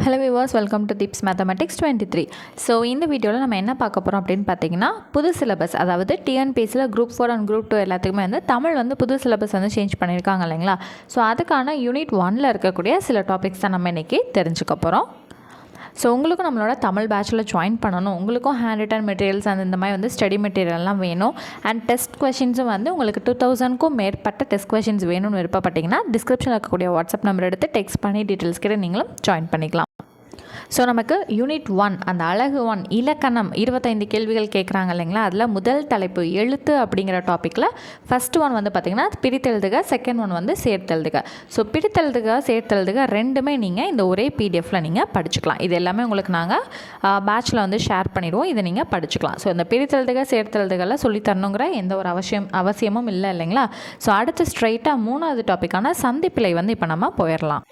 Hello viewers, welcome to tips mathematics 23. So இந்த வீடியோவில் நம்ம என்ன பார்க்க போகிறோம் அப்படின்னு பார்த்தீங்கன்னா, புது சிலபஸ், அதாவது டிஎன்பிஎஸ்சியில் குரூப் 4 அண்ட் குரூப் 2 எல்லாத்துக்குமே வந்து தமிழ் வந்து புது சிலபஸ் வந்து சேஞ்ச் பண்ணியிருக்காங்க இல்லைங்களா. ஸோ அதுக்கான யூனிட் 1ல் இருக்கக்கூடிய சில டாபிக்ஸ் தான் நம்ம இன்றைக்கி தெரிஞ்சுக்க போகிறோம். ஸோ உங்களுக்கும் நம்மளோட தமிழ் பேட்சில் ஜாயின் பண்ணணும், உங்களுக்கும் ஹேண்ட் ரிட்டன் மெட்டீரியல்ஸ் அந்த இந்த மாதிரி வந்து ஸ்டடி மெட்டீரியல்லாம் வேணும், அண்ட் டெஸ்ட் கொஷின்ஸும் வந்து உங்களுக்கு 2000க்கும் மேற்பட்ட டெஸ்ட் கொஷின்ஸ் வேணும்னு விருப்பப்பட்டிங்கன்னா டிஸ்கிரிப்ஷனில் இருக்கக்கூடிய வாட்ஸ்அப் நம்பர் எடுத்து டெக்ஸ்ட் பண்ணி டீட்டெயில்ஸ் கிட்ட நீங்களும் ஜாயின் பண்ணிக்கலாம். ஸோ நமக்கு யூனிட் 1 அந்த அழகு 1 இலக்கணம் 25 கேள்விகள் கேட்குறாங்க இல்லைங்களா. அதில் முதல் தலைப்பு எழுத்து அப்படிங்கிற டாப்பிக்கில் ஃபஸ்ட் ஒன் வந்து பார்த்திங்கன்னா பிரித்தெழுதுக, செகண்ட் ஒன் வந்து சேர்த்தெழுதுக. ஸோ பிரித்தெழுதுக சேர்த்தெழுதுக ரெண்டுமே நீங்கள் இந்த ஒரே பிடிஎஃப்பில் நீங்கள் படிச்சுக்கலாம். இது எல்லாமே உங்களுக்கு நாங்கள் பேட்சில் வந்து ஷேர் பண்ணிடுவோம், இதை நீங்கள் படிச்சுக்கலாம். ஸோ இந்த பிரித்தெழுதுக சேர்த்தெழுதுகளில் சொல்லித்தரணுங்கிற எந்த ஒரு அவசியமும் இல்லை இல்லைங்களா. ஸோ அடுத்து ஸ்ட்ரைட்டாக 3வது டாப்பிக்கான சந்திப்பிழை வந்து இப்போ நம்ம போயிடலாம்.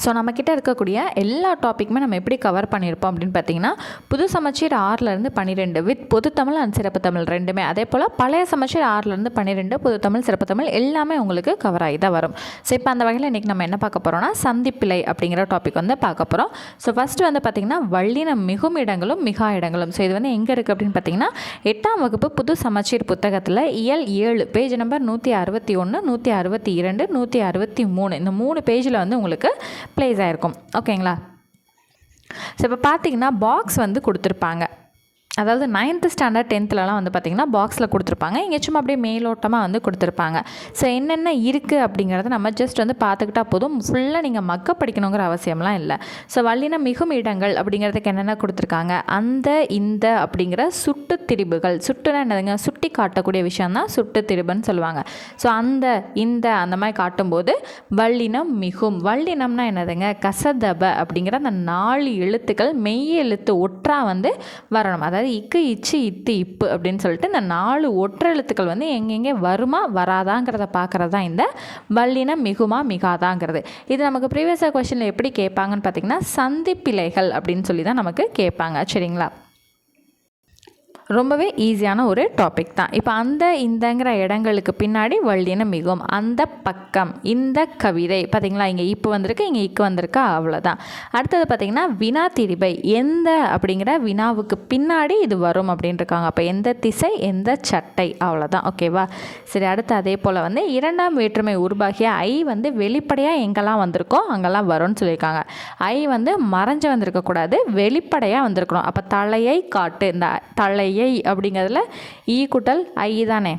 ஸோ நம்மக்கிட்ட இருக்கக்கூடிய எல்லா டாப்பிக்குமே நம்ம எப்படி கவர் பண்ணியிருப்போம் அப்படின்னு பார்த்தீங்கன்னா, புது சமச்சீர் 6லேருந்து 12 வித் பொது தமிழ் அண்ட் சிறப்பு தமிழ் ரெண்டுமே, அதே போல் பழைய சமச்சீர் 6லேருந்து 12 பொது தமிழ் சிறப்பு தமிழ் எல்லாமே உங்களுக்கு கவர் ஆகி தான் வரும். ஸோ இப்போ அந்த வகையில் இன்றைக்கி நம்ம என்ன பார்க்க போகிறோம்னா, சந்திப்பிழை அப்படிங்கிற டாபிக் வந்து பார்க்க போகிறோம். ஸோ ஃபஸ்ட்டு வந்து பார்த்திங்கன்னா வல்லினம் மிகும் இடங்களும் மிகா இடங்களும். ஸோ இது வந்து எங்கே இருக்குது அப்படின்னு பார்த்தீங்கன்னா, 8ஆம் வகுப்பு புது சமச்சீர் புத்தகத்தில் இயல் 7 பேஜ் நம்பர் 161, 162, 163 இந்த 3 பேஜில் வந்து உங்களுக்கு ப்ளேஸ் ஆகிருக்கும். ஓகேங்களா. ஸோ இப்போ பார்த்தீங்கன்னா பாக்ஸ் வந்து கொடுத்துருப்பாங்க, அதாவது 9th ஸ்டாண்டர்ட் 10thலலாம் வந்து பார்த்திங்கன்னா பாக்ஸில் கொடுத்துருப்பாங்க. இங்கே சும்மா அப்படியே மேலோட்டமாக வந்து கொடுத்துருப்பாங்க. ஸோ என்னென்ன இருக்குது அப்படிங்கிறத நம்ம ஜஸ்ட் வந்து பார்த்துக்கிட்டா போதும், ஃபுல்லாக நீங்கள் மக்க படிக்கணுங்கிற அவசியம்லாம் இல்லை. ஸோ வல்லினம் மிகும் இடங்கள் அப்படிங்கிறதுக்கு என்னென்ன கொடுத்துருக்காங்க, அந்த இந்த அப்படிங்கிற சுட்டு திரிபுகள், சுட்டுனா என்னதுங்க, சுட்டி காட்டக்கூடிய விஷயம் தான் சுட்டு திரிபுன்னு சொல்லுவாங்க. ஸோ அந்த இந்த அந்த மாதிரி காட்டும்போது வல்லினம் மிகும். வல்லினம்னா என்னதுங்க, கசதப அப்படிங்கிற அந்த 4 எழுத்துக்கள் மெய் எழுத்து ஒற்றா வந்து வரணும். அதாவது இக்கு இச்சு இத்து இப்பு அப்படின்னு சொல்லிட்டு இந்த 4 ஒற்றை எழுத்துக்கள் வந்து எங்கெங்கே வருமா வராதாங்கிறத பார்க்குறது தான் இந்த வல்லினம் மிகுமா மிகாதாங்கிறது. இது நமக்கு ப்ரீவியஸாக கொஸ்டினில் எப்படி கேட்பாங்கன்னு பார்த்தீங்கன்னா, சந்திப்பிழைகள் அப்படின்னு சொல்லி தான் நமக்கு கேட்பாங்க. சரிங்களா. ரொம்பவே ஈஸியான ஒரு டாபிக் தான். இப்போ அந்த இந்தங்கிற இடங்களுக்கு பின்னாடி வல்லினம் மிகும். அந்த பக்கம், இந்த கவிதை பார்த்திங்களா, இங்கே இப்போ வந்திருக்கு, இங்கே இக்கு வந்திருக்கா, அவ்வளோதான். அடுத்தது பார்த்திங்கன்னா வினா திரிபை, எந்த அப்படிங்கிற வினாவுக்கு பின்னாடி இது வரும் அப்படின்னு இருக்காங்க. அப்போ எந்த திசை, எந்த சட்டை, அவ்வளோதான். ஓகேவா. சரி, அடுத்து அதே போல் வந்து 2ஆம் வேற்றுமை உருவாகிய ஐ வந்து வெளிப்படையாக எங்கெல்லாம் வந்திருக்கோ அங்கெல்லாம் வரும்னு சொல்லியிருக்காங்க. ஐ வந்து மறைஞ்சு வந்திருக்கக்கூடாது, வெளிப்படையாக வந்திருக்கணும். அப்போ தலையை காட்டு, இந்த தலையை அப்படிங்கிறதுல ஈ கூட்டல் ஐ தானே.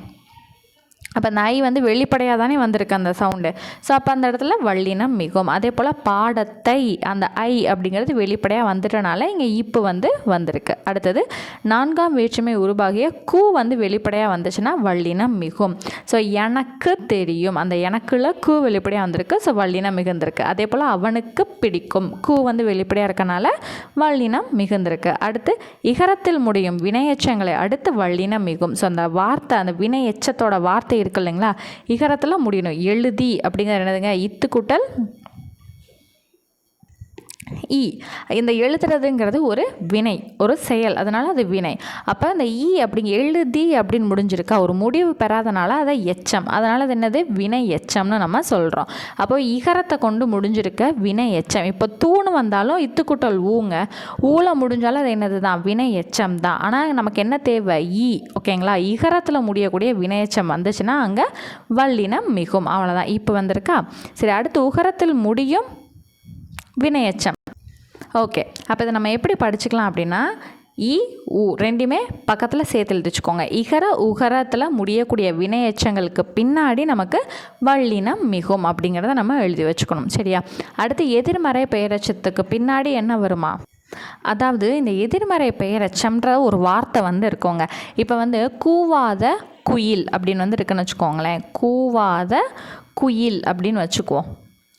அப்போ அந்த ஐ வந்து வெளிப்படையாக தானே வந்திருக்கு அந்த சவுண்டு. ஸோ அப்போ அந்த இடத்துல வல்லினம் மிகும். அதே போல் பாடத்தை, அந்த ஐ அப்படிங்கிறது வெளிப்படையாக வந்துட்டனால இங்கே இப்பு வந்து வந்திருக்கு. அடுத்தது 4ஆம் வேற்றுமை உருவாகிய கூ வந்து வெளிப்படையாக வந்துச்சுன்னா வல்லினம் மிகும். ஸோ எனக்கு தெரியும், அந்த எனக்குள்ள கூ வெளிப்படையாக வந்திருக்கு, ஸோ வல்லினம் மிகுந்திருக்கு. அதே போல் அவனுக்கு பிடிக்கும், கூ வந்து வெளிப்படையாக இருக்கனால வல்லினம் மிகுந்திருக்கு. அடுத்து இகரத்தில் முடியும் வினையெச்சங்களை அடுத்து வல்லினம் மிகும். ஸோ அந்த வார்த்தை, அந்த வினையெச்சத்தோட வார்த்தை இருக்கு இல்லைங்களா, இகரத்தில் முடியணும். எழுதி அப்படிங்கிறது என்னதுங்க, இத்து கூட்டல் ஈ. இந்த எழுதுறதுங்கிறது ஒரு வினை, ஒரு செயல், அதனால் அது வினை. அப்போ அந்த ஈ அப்படிங்க எழுதி அப்படின்னு முடிஞ்சிருக்கா, ஒரு முடிவு பெறாதனால அதை எச்சம், அதனால் அது என்னது வினை எச்சம்னு நம்ம சொல்கிறோம். அப்போ இகரத்தை கொண்டு முடிஞ்சிருக்க வினை எச்சம். இப்போ தூணு வந்தாலும் இத்துக்குட்டல் ஊங்க, ஊல முடிஞ்சாலும் அது என்னது தான், வினை எச்சம் தான். ஆனால் நமக்கு என்ன தேவை, ஈ. ஓகேங்களா. இகரத்தில் முடியக்கூடிய வினை எச்சம் வந்துச்சுன்னா அங்கே வல்லினம் மிகும், அவ்வளோதான். இப்போ வந்திருக்கா. சரி, அடுத்து உகரத்தில் முடியும் வினையெச்சம். ஓகே, அப்போ இதை நம்ம எப்படி படிச்சுக்கலாம் அப்படின்னா, இ உ ரெண்டுமே பக்கத்தில் சேர்த்து எழுதிச்சுக்கோங்க. இகர உகரத்தில் முடியக்கூடிய வினையெச்சங்களுக்கு பின்னாடி நமக்கு வல்லினம் மிகும் அப்படிங்கிறத நம்ம எழுதி வச்சுக்கணும். சரியா. அடுத்து எதிர்மறை பெயரெச்சத்துக்கு பின்னாடி என்ன வருமா, அதாவது இந்த எதிர்மறை பெயரெச்சம்ன்ற ஒரு வார்த்தை வந்து இருக்கோங்க. இப்போ வந்து கூவாத குயில் அப்படின்னு வந்து இருக்குன்னு வச்சுக்கோங்களேன். கூவாத குயில் அப்படின்னு வச்சுக்குவோம்.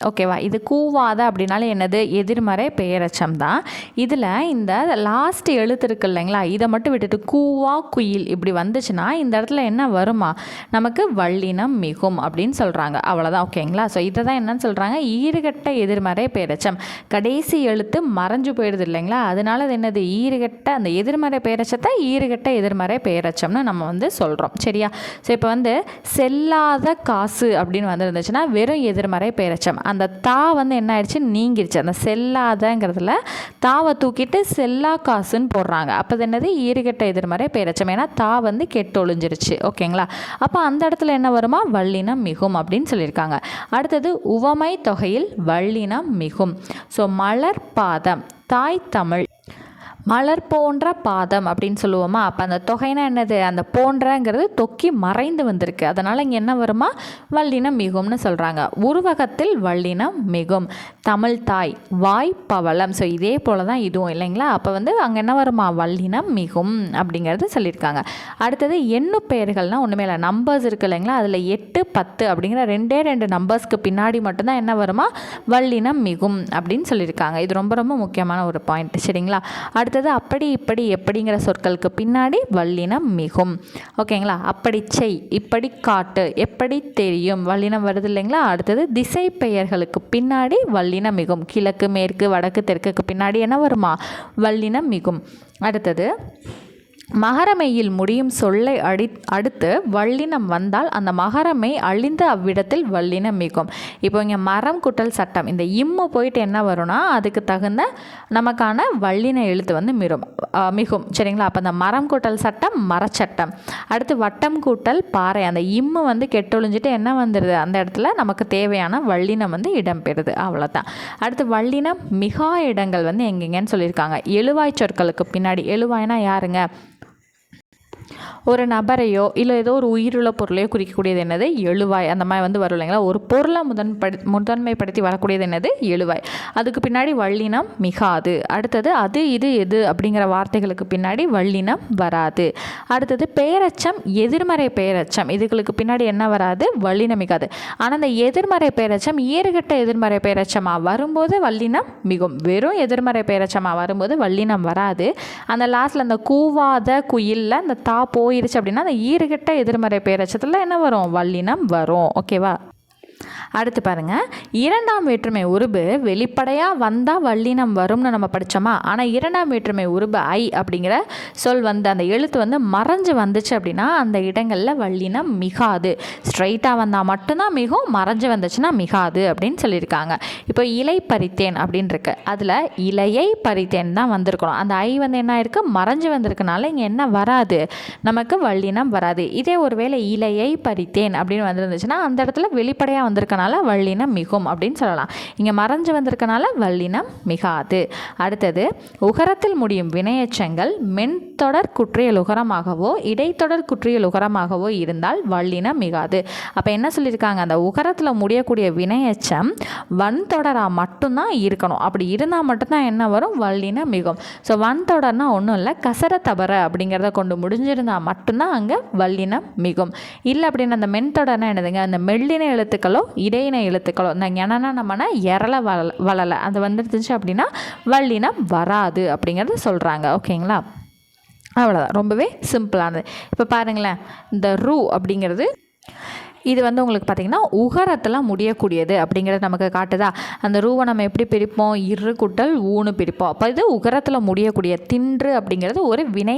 ஓகேவா. இது கூவாத அப்படின்னாலே என்னது, எதிர்மறை பெயரெச்சம் தான். இதில் இந்த லாஸ்ட் எழுத்து இருக்கு இல்லைங்களா, இதை மட்டும் விட்டுட்டு கூவா குயில் இப்படி வந்துச்சுன்னா இந்த இடத்துல என்ன வருமா, நமக்கு வல்லினம் மிகும் அப்படின்னு சொல்கிறாங்க. அவ்வளோதான். ஓகேங்களா. ஸோ இதை தான் என்னன்னு சொல்கிறாங்க, ஈறுகட்ட எதிர்மறை பெயரெச்சம். கடைசி எழுத்து மறைஞ்சு போயிடுது இல்லைங்களா, அதனால அது என்னது, ஈறுகட்ட, அந்த எதிர்மறை பெயரெச்சத்தை ஈறுகட்ட எதிர்மறை பெயரெச்சம்னு நம்ம வந்து சொல்கிறோம். சரியா. ஸோ இப்போ வந்து செல்லாத காசு அப்படின்னு வந்துருந்துச்சுன்னா வெறும் எதிர்மறை பெயரெச்சம். அந்த தா வந்து என்ன ஆயிடுச்சு, நீங்கிருச்சு. அந்த செல்லாதங்கிறதுல தாவை தூக்கிட்டு செல்லா காசுன்னு போடுறாங்க. அப்போ அது என்னது, ஈறுகெட்ட எதிர்மறை பெயரெச்சம். ஏன்னா தா வந்து கெட்டொழிஞ்சிருச்சு. ஓகேங்களா. அப்போ அந்த இடத்துல என்ன வருமா, வல்லினம் மிகும் அப்படின்னு சொல்லியிருக்காங்க. அடுத்தது உவமை தொகையில் வல்லினம் மிகும். ஸோ மலர் பாதம், தாய் தமிழ், மலர் போன்ற பாதம் அப்படின்னு சொல்லுவோமா. அப்போ அந்த தொகைனா என்னது, அந்த போன்றங்கிறது தொக்கி மறைந்து வந்திருக்கு. அதனால் இங்கே என்ன வருமா, வல்லினம் மிகும்னு சொல்கிறாங்க. உருவகத்தில் வல்லினம் மிகும். தமிழ் தாய், வாய் பவளம். ஸோ இதே போல் தான் இதுவும் இல்லைங்களா. அப்போ வந்து அங்கே என்ன வருமா, வல்லினம் மிகும் அப்படிங்கிறது சொல்லியிருக்காங்க. அடுத்தது எண்ணு பெயர்கள்னால் ஒன்றுமே இல்லை, நம்பர்ஸ் இருக்குது இல்லைங்களா. அதில் 8, 10 அப்படிங்கிற 2 நம்பர்ஸ்க்கு பின்னாடி மட்டும்தான் என்ன வருமா, வல்லினம் மிகும் அப்படின்னு சொல்லியிருக்காங்க. இது ரொம்ப ரொம்ப முக்கியமான ஒரு பாயிண்ட். சரிங்களா. அடுத்தது அப்படி இப்படி எப்படிங்கிற சொற்களுக்கு பின்னாடி வல்லினம் மிகும். ஓகேங்களா. அப்படி செய், இப்படி காட்டு, எப்படி தெரியும், வல்லினம் வருது இல்லைங்களா. அடுத்தது திசை பெயர்களுக்கு பின்னாடி வல்லினம் மிகும். கிழக்கு மேற்கு வடக்கு தெற்குக்கு பின்னாடி என்ன வருமா, வல்லினம் மிகும். அடுத்தது மகரமெய்யில் முடியும் சொல்லை அடுத்து வல்லினம் வந்தால் அந்த மகரமை அழிந்த அவ்விடத்தில் வல்லினம் மிகும். இப்போ இங்கே மரம் குட்டல் சட்டம், இந்த இம்மு போயிட்டு என்ன வரும்னா அதுக்கு தகுந்த நமக்கான வல்லின எழுத்து வந்து மிகும். சரிங்களா. அப்போ அந்த மரம் கூட்டல் சட்டம் மரச்சட்டம். அடுத்து வட்டம் கூட்டல் பாறை, அந்த இம்மு வந்து கெட்டொழிஞ்சிட்டு என்ன வந்துடுது, அந்த இடத்துல நமக்கு தேவையான வல்லினம் வந்து இடம்பெறுது. அவ்வளோதான். அடுத்து வல்லினம் மிகா இடங்கள் வந்து எங்கெங்கன்னு சொல்லியிருக்காங்க. எழுவாய் சொற்களுக்கு பின்னாடி, எழுவாய்னா யாருங்க, ஒரு நபரையோ இல்லை ஏதோ ஒரு உயிருள்ள பொருளையோ குறிக்கக்கூடியது என்னது, எழுவாய். அந்த மாதிரி வந்து வரும் இல்லைங்களா. ஒரு பொருளை முதன்மைப்படுத்தி வரக்கூடியது என்னது, எழுவாய். அதுக்கு பின்னாடி வல்லினம் மிகாது. அடுத்தது அது இது எது அப்படிங்கிற வார்த்தைகளுக்கு பின்னாடி வல்லினம் வராது. அடுத்தது பெயரச்சம் எதிர்மறை பெயரச்சம், இதுகளுக்கு பின்னாடி என்ன வராது, வல்லினம் மிகாது. ஆனால் அந்த எதிர்மறை பெயரச்சம் ஈறுகட்ட எதிர்மறை பெயரச்சமாக வரும்போது வல்லினம் மிகும். வெறும் எதிர்மறை பெயரச்சமாக வரும்போது வல்லினம் வராது. அந்த லாஸ்ட்டில் அந்த கூவாத குயிலில் அந்த தா போயிருச்சு அப்படின்னா அந்த ஈறுகட்ட எதிர்மறை பெயரச்சத்தில் என்ன வரும், வல்லினம் வரும். ஓகேவா. அடுத்து பாருங்கள், இரண்டாம் வேற்றுமை உருபு வெளிப்படையாக வந்தால் வல்லினம் வரும்னு நம்ம படித்தோமா. ஆனால் இரண்டாம் வேற்றுமை உருபு ஐ அப்படிங்கிற சொல் வந்து அந்த எழுத்து வந்து மறைஞ்சு வந்துச்சு அப்படின்னா அந்த இடங்களில் வல்லினம் மிகாது. ஸ்ட்ரைட்டாக வந்தால் மட்டும்தான் மிகும், மறைஞ்சு வந்துச்சுன்னா மிகாது அப்படின்னு சொல்லியிருக்காங்க. இப்போ இலை பறித்தேன் அப்படின்னு இருக்கு, அதில் இலையை பறித்தேன் தான் வந்திருக்கணும். அந்த ஐ வந்து என்ன ஆயிருக்கு, மறைஞ்சு வந்திருக்கனால இங்கே என்ன வராது, நமக்கு வல்லினம் வராது. இதே ஒரு வேளை இலையை பறித்தேன் அப்படின்னு வந்துருந்துச்சுன்னா அந்த இடத்துல வெளிப்படையாக வந்திருக்கனால வல்லினம் மிகும் அப்படின்னு சொல்லலாம். இங்கே மறைஞ்சு வந்திருக்கனால வல்லினம் மிகாது. அடுத்தது உகரத்தில் முடியும் வினையெச்சங்கள் மென்தொடர் குற்றியல் உகரமாகவோ இடைத்தொடர் குற்றியல் உகரமாகவோ இருந்தால் வல்லினம் மிகாது. அப்போ என்ன சொல்லியிருக்காங்க, அந்த உகரத்தில் முடியக்கூடிய வினையெச்சம் வன்தொடராக மட்டும்தான் இருக்கணும். அப்படி இருந்தால் மட்டும்தான் என்ன வரும், வல்லினம் மிகும். ஸோ வன்தொடர்னா ஒன்றும் இல்லை, கசர தபர அப்படிங்கிறத கொண்டு முடிஞ்சிருந்தால் மட்டும்தான் அங்கே வல்லினம் மிகும். இல்லை அப்படின்னு அந்த மென்தொடர்னா என்னதுங்க, அந்த மெல்லின எழுத்துக்களோ இடையின எழுத்துக்களோ, இந்த ஞானா நம்மனா எரல வளலை அது வந்துருந்துச்சு அப்படின்னா வல்லினம் வராது அப்படிங்கிறது சொல்கிறாங்க. ஓகேங்களா. அவ்வளோதான், ரொம்பவே சிம்பிளானது. இப்போ பாருங்களேன், இந்த ரூ அப்படிங்கிறது இது வந்து உங்களுக்கு பார்த்திங்கன்னா உகரத்தில் முடியக்கூடியது அப்படிங்கிறது நமக்கு காட்டுதா. அந்த ரூவை நம்ம எப்படி பிரிப்போம், இரு குட்டல் ஊனு பிரிப்போம். அப்போ இது உகரத்தில் முடியக்கூடிய தின்று அப்படிங்கிறது ஒரு வினை,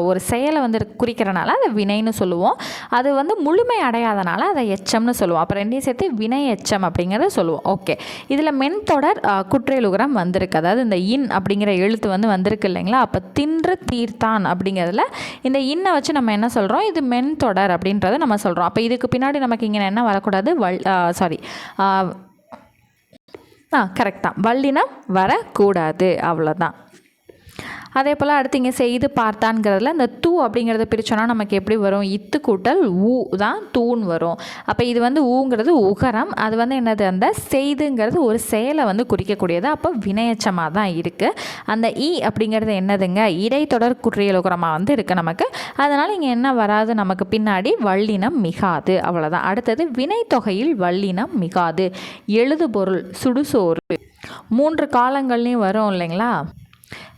ஒரு செயலை வந்து குறிக்கிறனால அதை வினைன்னு சொல்லுவோம். அது வந்து முழுமை அடையாதனால அதை எச்சம்னு சொல்லுவோம். அப்போ ரெண்டையும் சேர்த்து வினை எச்சம் அப்படிங்கிறத சொல்லுவோம். ஓகே. இதில் மென்தொடர் குற்றியல் உகரம் வந்திருக்கு, அதாவது இந்த இன் அப்படிங்கிற எழுத்து வந்து வந்திருக்கு இல்லைங்களா. அப்போ தின்று தீர்த்தான் அப்படிங்கிறதுல இந்த இன்னை வச்சு நம்ம என்ன சொல்கிறோம், இது மென்தொடர் அப்படின்றத நம்ம சொல்கிறோம். அப்போ இதுக்கு பின்னாடி நமக்கு இங்கே என்ன வரக்கூடாது, கரெக்ட் தான், வல்லினம் வரக்கூடாது. அவ்வளோதான். அதே போல் அடுத்து இங்கே செய்து பார்த்தான்ங்கிறதுல இந்த தூ அப்படிங்கிறத பிரித்தோன்னா நமக்கு எப்படி வரும், இத்து கூட்டல் ஊ தான் தூண் வரும். அப்போ இது வந்து ஊங்கிறது உகரம், அது வந்து என்னது, அந்த செய்துங்கிறது ஒரு செயலை வந்து குறிக்கக்கூடியது. அப்போ வினையச்சமாக தான் இருக்குது. அந்த இ அப்படிங்கிறது என்னதுங்க, இடைத்தொடர் குற்றியல் உகரமாக வந்து இருக்குது நமக்கு. அதனால் இங்கே என்ன வராது, நமக்கு பின்னாடி வல்லினம் மிகாது. அவ்வளோதான். அடுத்தது வினைத்தொகையில் வல்லினம் மிகாது. எழுது பொருள் சுடுசோறு 3 காலங்கள்லையும் வரும் இல்லைங்களா.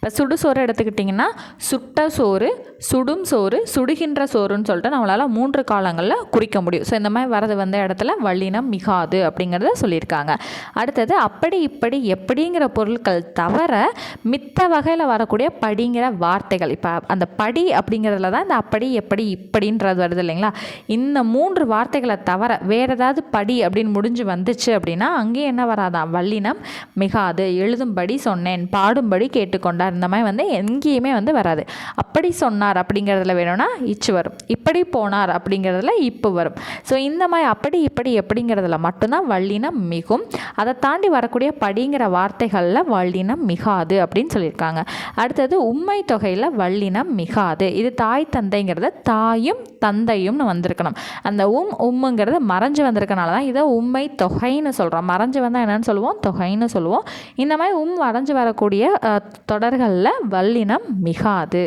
இப்போ சுடுசோறு எடுத்துக்கிட்டிங்கன்னா சுட்ட சோறு, சுடும் சோறு, சுடுகின்ற சோறுன்னு சொல்லிட்டு நம்மளால் 3 காலங்களில் குறிக்க முடியும். ஸோ இந்த மாதிரி வரது வந்த இடத்துல வல்லினம் மிகாது அப்படிங்கிறத சொல்லியிருக்காங்க. அடுத்தது அப்படி இப்படி எப்படிங்கிற பொருட்கள் தவிர மித்த வகையில் வரக்கூடிய படிங்கிற வார்த்தைகள். இப்போ அந்த படி அப்படிங்கிறதுல தான் இந்த அப்படி எப்படி இப்படின்றது வருது இல்லைங்களா. இந்த 3 வார்த்தைகளை தவிர வேறு ஏதாவது படி அப்படின்னு முடிஞ்சு வந்துச்சு அப்படின்னா அங்கேயும் என்ன வராதான், வல்லினம் மிகாது. எழுதும்படி சொன்னேன், பாடும்படி கேட்டுக்கொண்டார், இந்த மாதிரி வந்து எங்கேயுமே வந்து வராது. அப்படி சொன்னார் அப்படிங்கிறதுல வேணும்னா இச்சு வரும், இப்படி போனார் அப்படிங்கிறதுல இப்போ வரும். ஸோ இந்த மாதிரி அப்படி இப்படி எப்படிங்கிறதுல மட்டும்தான் வல்லினம் மிகும். அதை தாண்டி வரக்கூடிய படிங்கிற வார்த்தைகளில் வல்லினம் மிகாது அப்படின்னு சொல்லியிருக்காங்க. அடுத்தது உம்மை தொகையில் வல்லினம் மிகாது. இது தாய் தந்தைங்கிறத தாயும் தந்தையும்னு வந்திருக்கணும். அந்த உம்முங்கிறது மறைஞ்சு வந்திருக்கனால தான் இதை உம்மை தொகைன்னு சொல்கிறோம். மறைஞ்சு வந்தால் என்னென்னு சொல்லுவோம், தொகைன்னு சொல்லுவோம். இந்த மாதிரி மறைஞ்சு வரக்கூடிய தொடர்களில் வல்லினம் மிகாது.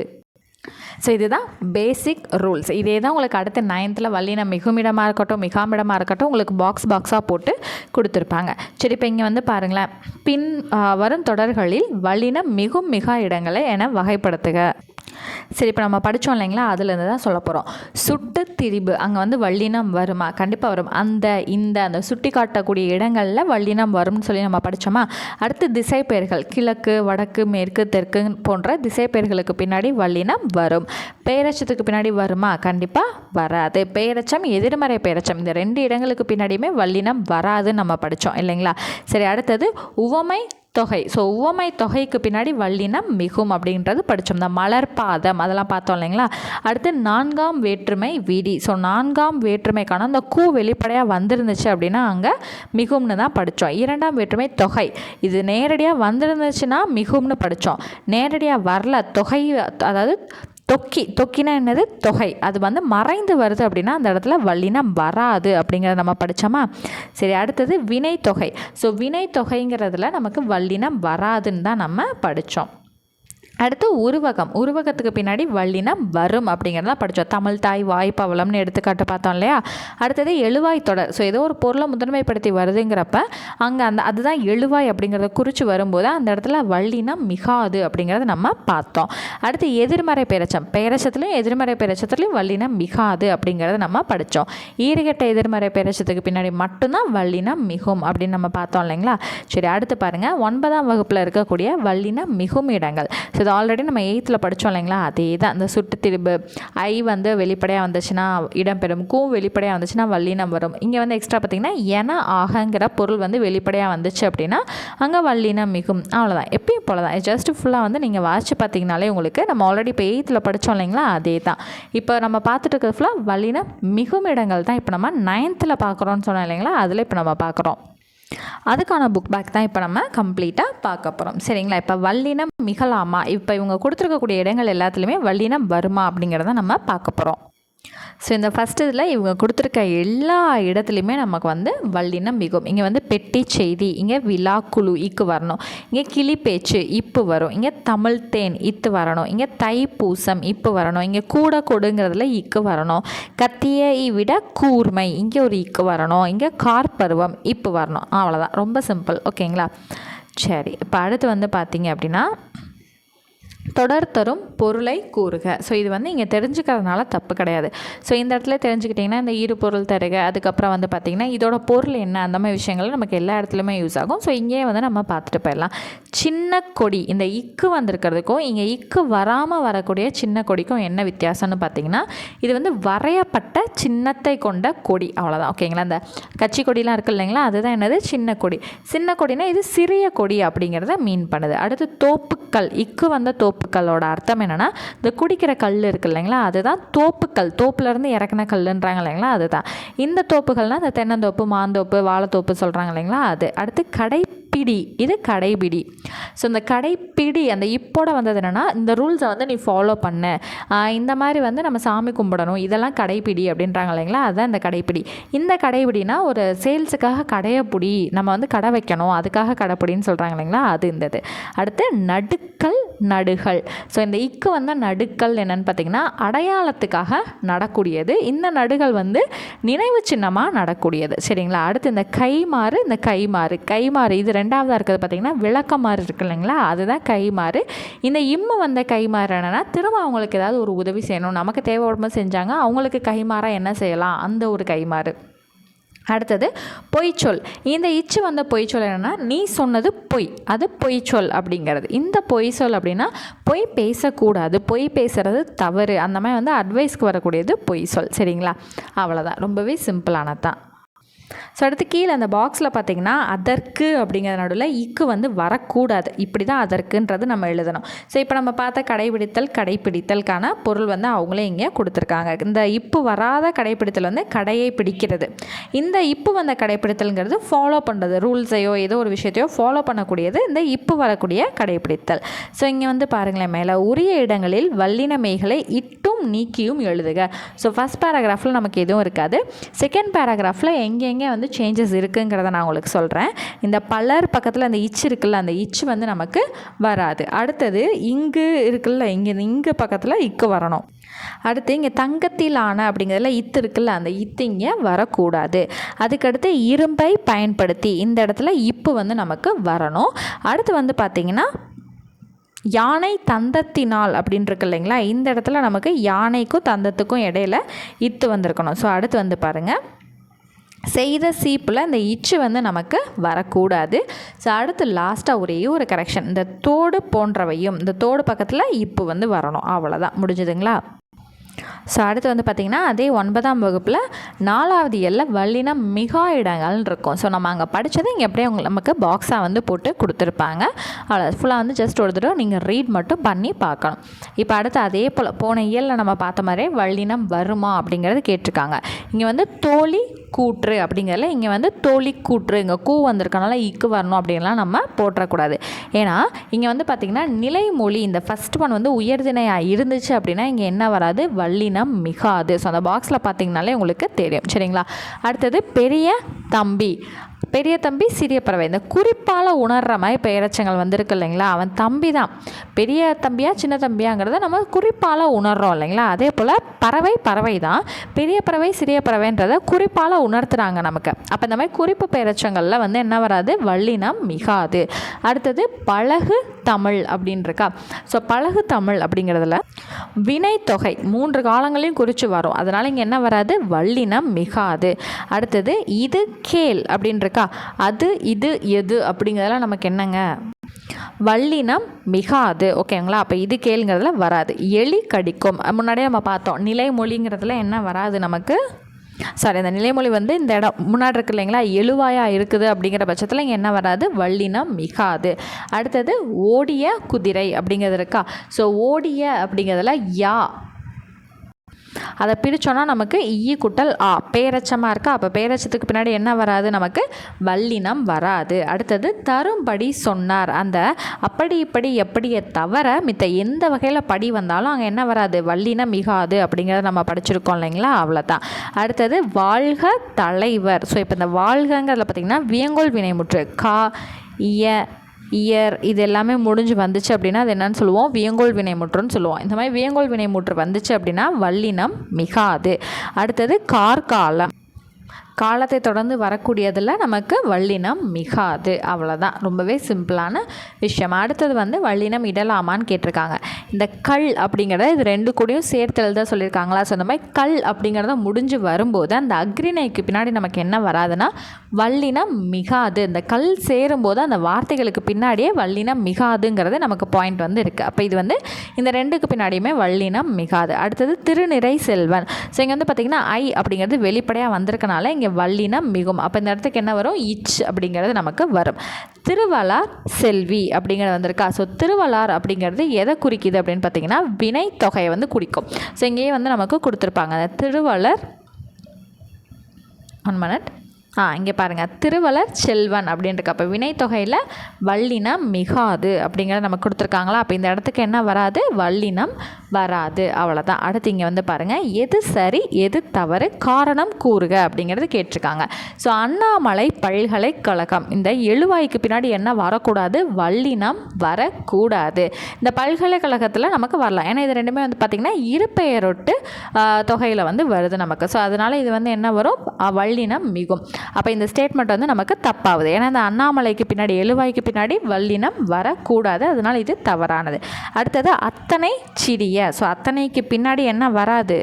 ஸோ இதுதான் பேசிக் ரூல்ஸ். இதே தான் உங்களுக்கு அடுத்த 9th வல்லினம் மிகுமிடமாக இருக்கட்டும் மிகாமிடமாக இருக்கட்டும் உங்களுக்கு பாக்ஸாக போட்டு கொடுத்துருப்பாங்க. சரி, இப்போ இங்கே வந்து பாருங்களேன், பின் வரும் தொடர்களில் வல்லினம் மிகும் மிகா இடங்களை என வகைப்படுத்துக. சரி, இப்போ நம்ம படித்தோம் இல்லைங்களா, அதுலேருந்து தான் சொல்ல போகிறோம். சுட்டு திரிபு அங்கே வந்து வல்லினம் வருமா? கண்டிப்பாக வரும். அந்த சுட்டி காட்டக்கூடிய இடங்களில் வல்லினம் வரும்னு சொல்லி நம்ம படித்தோமா. அடுத்து திசை பெயர்கள், கிழக்கு வடக்கு மேற்கு தெற்கு போன்ற திசை பெயர்களுக்கு பின்னாடி வல்லினம் வரும். பெயரச்சத்துக்கு பின்னாடி வருமா? கண்டிப்பாக வராது. பெயரச்சம் எதிர்மறை பெயரச்சம் இந்த 2 இடங்களுக்கு பின்னாடியுமே வல்லினம் வராதுன்னு நம்ம படித்தோம் இல்லைங்களா. சரி, அடுத்தது உவமை தொகை. ஸோ உவமை தொகைக்கு பின்னாடி வல்லினம் மிகும் அப்படின்றது படித்தோம். இந்த மலர்பாதம் அதெல்லாம் பார்த்தோம் இல்லைங்களா. அடுத்து 4ஆம் வேற்றுமை விதி. ஸோ 4ஆம் வேற்றுமைக்கான அந்த கூ வெளிப்படையாக வந்துருந்துச்சு அப்படின்னா அங்கே மிகும்னு தான் படித்தோம். 2ஆம் வேற்றுமை தொகை, இது நேரடியாக வந்துருந்துச்சுன்னா மிகும்னு படித்தோம். நேரடியாக வரல தொகை, அதாவது தொக்கினா என்னது, தொகை, அது வந்து மறைந்து வருது அப்படின்னா அந்த இடத்துல வல்லினம் வராது அப்படிங்கிறத நம்ம படித்தோமா. சரி, அடுத்தது வினை தொகை. ஸோ வினை தொகைங்கிறதுல நமக்கு வல்லினம் வராதுன்னு தான் நம்ம படித்தோம். அடுத்து உருவகத்துக்கு பின்னாடி வல்லினம் வரும் அப்படிங்கிறத படித்தோம். தமிழ் தாய் வாய்ப்பவளம்னு எடுத்துக்காட்டு பார்த்தோம் இல்லையா. அடுத்தது எழுவாய் தொடர். ஸோ ஏதோ ஒரு பொருளை முதன்மைப்படுத்தி வருதுங்கிறப்ப அங்கே அதுதான் எழுவாய் அப்படிங்கிறத குறித்து வரும்போது அந்த இடத்துல வல்லினம் மிகாது அப்படிங்கிறத நம்ம பார்த்தோம். அடுத்து எதிர்மறை பெயரச்சத்துலையும் எதிர்மறை பெயரச்சத்துலையும் வல்லினம் மிகாது அப்படிங்கிறத நம்ம படித்தோம். ஈறுகெட்ட எதிர்மறை பெயரச்சத்துக்கு பின்னாடி மட்டும்தான் வல்லினம் மிகும் அப்படின்னு நம்ம பார்த்தோம் இல்லைங்களா. சரி, அடுத்து பாருங்கள், 9ஆம் வகுப்பில் இருக்கக்கூடிய வல்லினம் மிகும் இடங்கள். ஸோ இது ஆல்ரெடி நம்ம 8th படித்தோம் இல்லைங்களா. அதே தான். இந்த சுட்டு திரிபு ஐ வந்து வெளிப்படையாக வந்துச்சுன்னா இடம்பெறும், கூ வெளிப்படையாக வந்துச்சுன்னா வல்லினம் வரும். இங்கே வந்து எக்ஸ்ட்ரா பார்த்திங்கன்னா என ஆகங்கிற பொருள் வந்து வெளிப்படையாக வந்துச்சு அப்படின்னா அங்கே வல்லினம் மிகும். அவ்வளோதான், எப்பயும் போல தான். ஜஸ்ட் ஃபுல்லாக வந்து நீங்கள் வாசித்து பார்த்தீங்கனாலே உங்களுக்கு நம்ம ஆல்ரெடி இப்போ 8th படித்தோம் இல்லைங்களா, அதே தான். இப்போ நம்ம பார்த்துட்டு இருக்கிறது ஃபுல்லாக வல்லினம் மிகும் இடங்கள் தான். இப்போ நம்ம 9th பார்க்குறோன்னு சொன்னோம் இல்லைங்களா, அதில் இப்போ நம்ம பார்க்குறோம். அதுக்கான புக் பேக் தான் இப்போ நம்ம கம்ப்ளீட்டாக பார்க்க போகிறோம். சரிங்களா. இப்போ வல்லினம் மிகலாமா, இப்போ இவங்க கொடுத்துருக்கக்கூடிய இடங்கள் எல்லாத்துலேயுமே வல்லினம் வருமா அப்படிங்கிறத நம்ம பார்க்க போகிறோம். ஸோ இந்த ஃபஸ்ட் இதில் இவங்க கொடுத்துருக்க எல்லா இடத்துலையுமே நமக்கு வந்து வல்லினம் மிகும். இங்கே வந்து பெட்டி செய்தி, இங்கே விழா குழு இக்கு வரணும், இங்கே கிளி பேச்சு இப்பு வரும், இங்கே தமிழ் தேன் இத்து வரணும், இங்கே தைப்பூசம் இப்பு வரணும், இங்கே கூட கொடுங்கிறதுல இக்கு வரணும், கத்தியை விட கூர்மை இங்கே ஒரு இக்கு வரணும், இங்கே கார்பருவம் இப்பு வரணும். அவ்வளோதான், ரொம்ப சிம்பிள். ஓகேங்களா. சரி, இப்போ அடுத்து வந்து பார்த்திங்க அப்படின்னா தொடர் தரும் பொருளை கூறுக. ஸோ இது வந்து இங்கே தெரிஞ்சுக்கிறதுனால தப்பு கிடையாது. ஸோ இந்த இடத்துல தெரிஞ்சுக்கிட்டிங்கன்னா இந்த இரு பொருள் தருக, அதுக்கப்புறம் வந்து பார்த்திங்கன்னா இதோட பொருள் என்ன, அந்த மாதிரி விஷயங்கள் நமக்கு எல்லா இடத்துலையுமே யூஸ் ஆகும். ஸோ இங்கேயே வந்து நம்ம பார்த்துட்டு போயிடலாம். சின்ன கொடி, இந்த இக்கு வந்திருக்கிறதுக்கும் இங்கே இக்கு வராமல் வரக்கூடிய சின்ன கொடிக்கும் என்ன வித்தியாசம்னு பார்த்திங்கன்னா இது வந்து வரையப்பட்ட சின்னத்தை கொண்ட கொடி, அவ்வளோதான். ஓகேங்களா. இந்த கட்சி கொடிலாம் இருக்குது இல்லைங்களா, அதுதான் என்னது, சின்ன கொடி. சின்ன கொடினா இது சிறிய கொடி அப்படிங்கிறத மீன் பண்ணுது. அடுத்து தோப்புக்கள், இக்கு வந்த தோப்புக்களோட அர்த்தம் என்னென்னா இந்த குடிக்கிற கல் இருக்குது இல்லைங்களா, அதுதான் தோப்புக்கள். தோப்புலேருந்து இறக்குன கல்லுன்றாங்க இல்லைங்களா, அதுதான். இந்த தோப்புகள்னால் இந்த தென்னந்தோப்பு, மாந்தோப்பு, வாழைத்தோப்பு சொல்கிறாங்க இல்லைங்களா, அது. அடுத்து கடைப்பிடி, இது கடைபிடி. ஸோ இந்த கடைப்பிடி அந்த இப்போட வந்தது என்னென்னா இந்த ரூல்ஸை வந்து நீ ஃபாலோ பண்ண, இந்த மாதிரி வந்து நம்ம சாமி கும்பிடணும், இதெல்லாம் கடைப்பிடி அப்படின்றாங்க இல்லைங்களா, அதுதான் இந்த கடைப்பிடி. இந்த கடைப்பிடினா ஒரு சேல்ஸுக்காக கடையப்பிடி, நம்ம வந்து கடை வைக்கணும் அதுக்காக கடைப்பிடின்னு சொல்கிறாங்க இல்லைங்களா, அது இருந்தது. அடுத்து நடுக்கல் நடுகள். ஸோ இந்த இக்கு வந்து நடுக்கல் என்னென்னு பார்த்திங்கன்னா அடையாளத்துக்காக நடக்கூடியது. இந்த நடுகள் வந்து நினைவு சின்னமாக நடக்கூடியது. சரிங்களா. அடுத்து இந்த கைமாறு, இந்த கைமாறு இது ரெண்டாவதாக இருக்கிறது பார்த்திங்கன்னா விளக்கமாறு இருக்குது இல்லைங்களா, அதுதான் கைமாறு. இந்த இம்மு வந்த கைமாறு என்னென்னா திரும்ப அவங்களுக்கு ஏதாவது ஒரு உதவி செய்யணும், நமக்கு தேவைப்படும்போது செஞ்சாங்க, அவங்களுக்கு கைமாறாக என்ன செய்யலாம், அந்த ஒரு கைமாறு. அடுத்தது பொய்ச்சொல். இந்த இச்சு வந்த பொய்ச்சொல் என்னென்னா நீ சொன்னது பொய், அது பொய்ச்சொல் அப்படிங்கிறது. இந்த பொய்ச்சொல் அப்படின்னா பொய் பேசக்கூடாது, பொய் பேசுகிறது தவறு, அந்த மாதிரி வந்து அட்வைஸ்க்கு வரக்கூடியது பொய்ச்சொல். சரிங்களா, அவ்வளோதான், ரொம்பவே சிம்பிளானது தான். ஸோ அடுத்து கீழே அந்த பாக்ஸில் பார்த்திங்கன்னா அதற்கு அப்படிங்கிற நடுவில் இக்கு வந்து வரக்கூடாது, இப்படி தான் அதற்குன்றது நம்ம எழுதணும். ஸோ இப்போ நம்ம பார்த்த கடைப்பிடித்தலுக்கான பொருள் வந்து அவங்களே இங்கே கொடுத்துருக்காங்க. இந்த இப்பு வராத கடைப்பிடித்தல் வந்து கடையை பிடிக்கிறது. இந்த இப்பு வந்த கடைப்பிடித்தல்ங்கிறது ஃபாலோ பண்ணுறது, ரூல்ஸையோ ஏதோ ஒரு விஷயத்தையோ ஃபாலோ பண்ணக்கூடியது இந்த இப்பு வரக்கூடிய கடைப்பிடித்தல். ஸோ இங்கே வந்து பாருங்களேன், மேலே உரிய இடங்களில் வல்லின மெய்களை இட்டும் நீக்கியும் எழுதுக. ஸோ ஃபஸ்ட் பேராகிராஃபில் நமக்கு எதுவும் இருக்காது. செகண்ட் பேராகிராஃபில் எங்கெங்கே வந்து சேஞ்சஸ் இருக்குங்கிறத நான் உங்களுக்கு சொல்கிறேன். இந்த பலர் பக்கத்தில் அந்த இச்சு இருக்குல்ல, அந்த இச்சு வந்து நமக்கு வராது. அடுத்தது இங்கு இருக்குல்ல, இங்கு பக்கத்தில் இக்கு வரணும். அடுத்து இங்கே தங்கத்திலான அப்படிங்கிறதுல இத்து இருக்குல்ல, அந்த இத்து இங்கே வரக்கூடாது. அதுக்கடுத்து இரும்பை பயன்படுத்தி இந்த இடத்துல இப்பு வந்து நமக்கு வரணும். அடுத்து வந்து பார்த்திங்கன்னா யானை தந்தத்தினால் அப்படின்னு இருக்கு இல்லைங்களா, இந்த இடத்துல நமக்கு யானைக்கும் தந்தத்துக்கும் இடையில இத்து வந்திருக்கணும். ஸோ அடுத்து வந்து பாருங்கள், செய்த சீப்பில் இந்த இச்சு வந்து நமக்கு வரக்கூடாது. ஸோ அடுத்து லாஸ்ட்டாக ஒரே ஒரு கரெக்ஷன், இந்த தோடு போன்றவையும், இந்த தோடு பக்கத்தில் இப்பு வந்து வரணும். அவ்வளோதான், முடிஞ்சுதுங்களா. ஸோ அடுத்து வந்து பார்த்திங்கன்னா அதே 9ஆம் வகுப்பில் 4வது எல்ல வல்லினம் மிகா இடங்கள்னு இருக்கும். ஸோ நம்ம அங்கே படித்தது இங்கே எப்படியே நமக்கு பாக்ஸாக வந்து போட்டு கொடுத்துருப்பாங்க. அவ்வளோ ஃபுல்லாக வந்து ஜஸ்ட் ஒரு தடவை நீங்கள் ரீட் மட்டும் பண்ணி பார்க்கணும். இப்போ அடுத்து அதே போல் போன இயலில் நம்ம பார்த்த மாதிரியே வல்லினம் வருமா அப்படிங்கிறது கேட்டிருக்காங்க. இங்கே வந்து தோழி கூற்று அப்படிங்கிறதுல இங்கே வந்து தோழி கூற்று, இங்கே கூ வந்திருக்கனால இக்கு வரணும் அப்படின்லாம் நம்ம போட்டுறக்கூடாது. ஏன்னா இங்கே வந்து பார்த்திங்கன்னா நிலைமொழி இந்த ஃபஸ்ட் ஒன் வந்து உயர்திணையாக இருந்துச்சு அப்படின்னா இங்கே என்ன வராது, வல்லினம் மிகாது. ஸோ அந்த பாக்ஸில் பார்த்திங்கனாலே உங்களுக்கு தெரியும். சரிங்களா, அடுத்தது பெரிய தம்பி, பெரிய தம்பி சிறிய பறவை, இந்த குறிப்பால் உணர்கிற மாதிரி பெயரச்சங்கள் வந்திருக்கு இல்லைங்களா, அவன் தம்பி தான், பெரிய தம்பியா சின்ன தம்பியாங்கிறத நம்ம குறிப்பால் உணர்கிறோம் இல்லைங்களா. அதே போல் பறவை தான், பெரிய பறவை சிறிய பறவைன்றதை குறிப்பால் உணர்த்துறாங்க நமக்கு. அப்போ இந்த மாதிரி குறிப்பு பெயரச்சங்களில் வந்து என்ன வராது, வல்லினம் மிகாது. அடுத்தது பழகு தமிழ் அப்படின்னு இருக்கா. ஸோ பழகு தமிழ் அப்படிங்கிறதுல வினைத்தொகை 3 காலங்களையும் குறித்து வரும், அதனால் இங்கே என்ன வராது, வல்லினம் மிகாது. அடுத்தது இது கேள் அப்படின்னு இருக்கா, அது இது எது அப்படிங்கிறதுல நமக்கு என்னங்க, வல்லினம் மிகாது. ஓகேங்களா, அப்போ இது கேளுங்கிறதுல வராது. எலி கடிக்கும் முன்னாடியே நம்ம பார்த்தோம், நிலைமொழிங்கிறதுல என்ன வராது நமக்கு, சாரி அந்த நிலைமொழி வந்து இந்த இடம் முன்னாடி இருக்கு இல்லைங்களா, எழுவாயாக இருக்குது அப்படிங்கிற பட்சத்தில் இங்கே என்ன வராது, வல்லினம் மிகாது. அடுத்தது ஓடிய குதிரை அப்படிங்கிறது இருக்கா. ஸோ ஓடிய அப்படிங்கிறதுல யா, அதை பிரித்தோன்னா நமக்கு ஈ குட்டல் ஆ, பேரச்சமாக இருக்கா. அப்போ பேரச்சத்துக்கு பின்னாடி என்ன வராது நமக்கு, வல்லினம் வராது. அடுத்தது தரும்படி சொன்னார், அந்த அப்படி இப்படி எப்படியே தவிர மித்த எந்த வகையில் படி வந்தாலும் அங்கே என்ன வராது, வல்லினம் மிகாது அப்படிங்கிறத நம்ம படிச்சிருக்கோம் இல்லைங்களா, அவ்வளோதான். அடுத்தது வாழ்க தலைவர். ஸோ இப்போ இந்த வாழ்கங்கிறதுல பார்த்திங்கன்னா வியங்கோல் வினைமுற்று கா இய இயர் இது எல்லாமே முடிஞ்சு வந்துச்சு அப்படின்னா அது என்னன்னு சொல்லுவோம், வியங்கோல் வினைமுற்றுன்னு சொல்லுவோம். இந்த மாதிரி வியங்கோல் வினைமுற்று வந்துச்சு அப்படின்னா வல்லினம் மிகாது. அடுத்தது கார்காலம், காலத்தை தொடர்ந்து வரக்கூடியதில் நமக்கு வல்லினம் மிகாது. அவ்வளோதான், ரொம்பவே சிம்பிளான விஷயம். அடுத்தது வந்து வல்லினம் இடலாமான்னு கேட்டிருக்காங்க. இந்த கல் அப்படிங்கிறத இது 2 கூடயும் சேர்த்து எழுத சொல்லியிருக்காங்களா. ஸோ இந்த மாதிரி கல் அப்படிங்கிறத முடிஞ்சு வரும்போது அந்த அக்ரிணைக்கு பின்னாடி நமக்கு என்ன வராதுன்னா வல்லினம் மிகாது. இந்த கல் சேரும்போது அந்த வார்த்தைகளுக்கு பின்னாடியே வல்லினம் மிகாதுங்கிறது நமக்கு பாயிண்ட் வந்து இருக்குது. அப்போ இது வந்து இந்த 2க்கு பின்னாடியுமே வல்லினம் மிகாது. அடுத்தது திருநிறை செல்வன். ஸோ இங்கே வந்து பார்த்திங்கன்னா ஐ அப்படிங்கிறது வெளிப்படையாக வந்திருக்கனால இங்கே வல்லினம் மிகும். அப்போ இந்த இடத்துக்கு என்ன வரும், இச் அப்படிங்கிறது நமக்கு வரும். திருவளார் செல்வி அப்படிங்கிறது வந்திருக்கா. ஸோ திருவளார் அப்படிங்கிறது எதை குறிக்குது அப்படின்னு பார்த்தீங்கன்னா வினை தொகையை வந்து குறிக்கும். ஸோ இங்கேயே வந்து நமக்கு கொடுத்துருப்பாங்க திருவளர், 1 minute, இங்கே பாருங்கள் திருவளர் செல்வன் அப்படின்ட்டு. அப்போ வினைத்தொகையில் வல்லினம் மிகாது அப்படிங்கிறத நமக்கு கொடுத்துருக்காங்களா. அப்போ இந்த இடத்துக்கு என்ன வராது, வல்லினம் வராது. அவ்வளோதான். அடுத்து இங்கே வந்து பாருங்கள் எது சரி எது தவறு காரணம் கூறுக அப்படிங்கிறது கேட்டிருக்காங்க. ஸோ அண்ணாமலை பல்கலைக்கழகம், இந்த எழுவாய்க்கு பின்னாடி என்ன வரக்கூடாது, வல்லினம் வரக்கூடாது. இந்த பல்கலைக்கழகத்தில் நமக்கு வரலாம், ஏன்னா இது ரெண்டுமே வந்து பார்த்திங்கன்னா இருபெயரொட்டு தொகையில் வந்து வருது நமக்கு. ஸோ அதனால் இது வந்து என்ன வரும், வல்லினம் மிகும். அப்போ இந்த ஸ்டேட்மெண்ட் வந்து நமக்கு தப்பாகுது. ஏன்னா இந்த அண்ணாமலைக்கு பின்னாடி எழுவாய்க்கு பின்னாடி வல்லினம் வரக்கூடாது, அதனால் இது தவறானது. அடுத்தது அத்தனை சிறிய. ஸோ அத்தனைக்கு பின்னாடி என்ன வராது?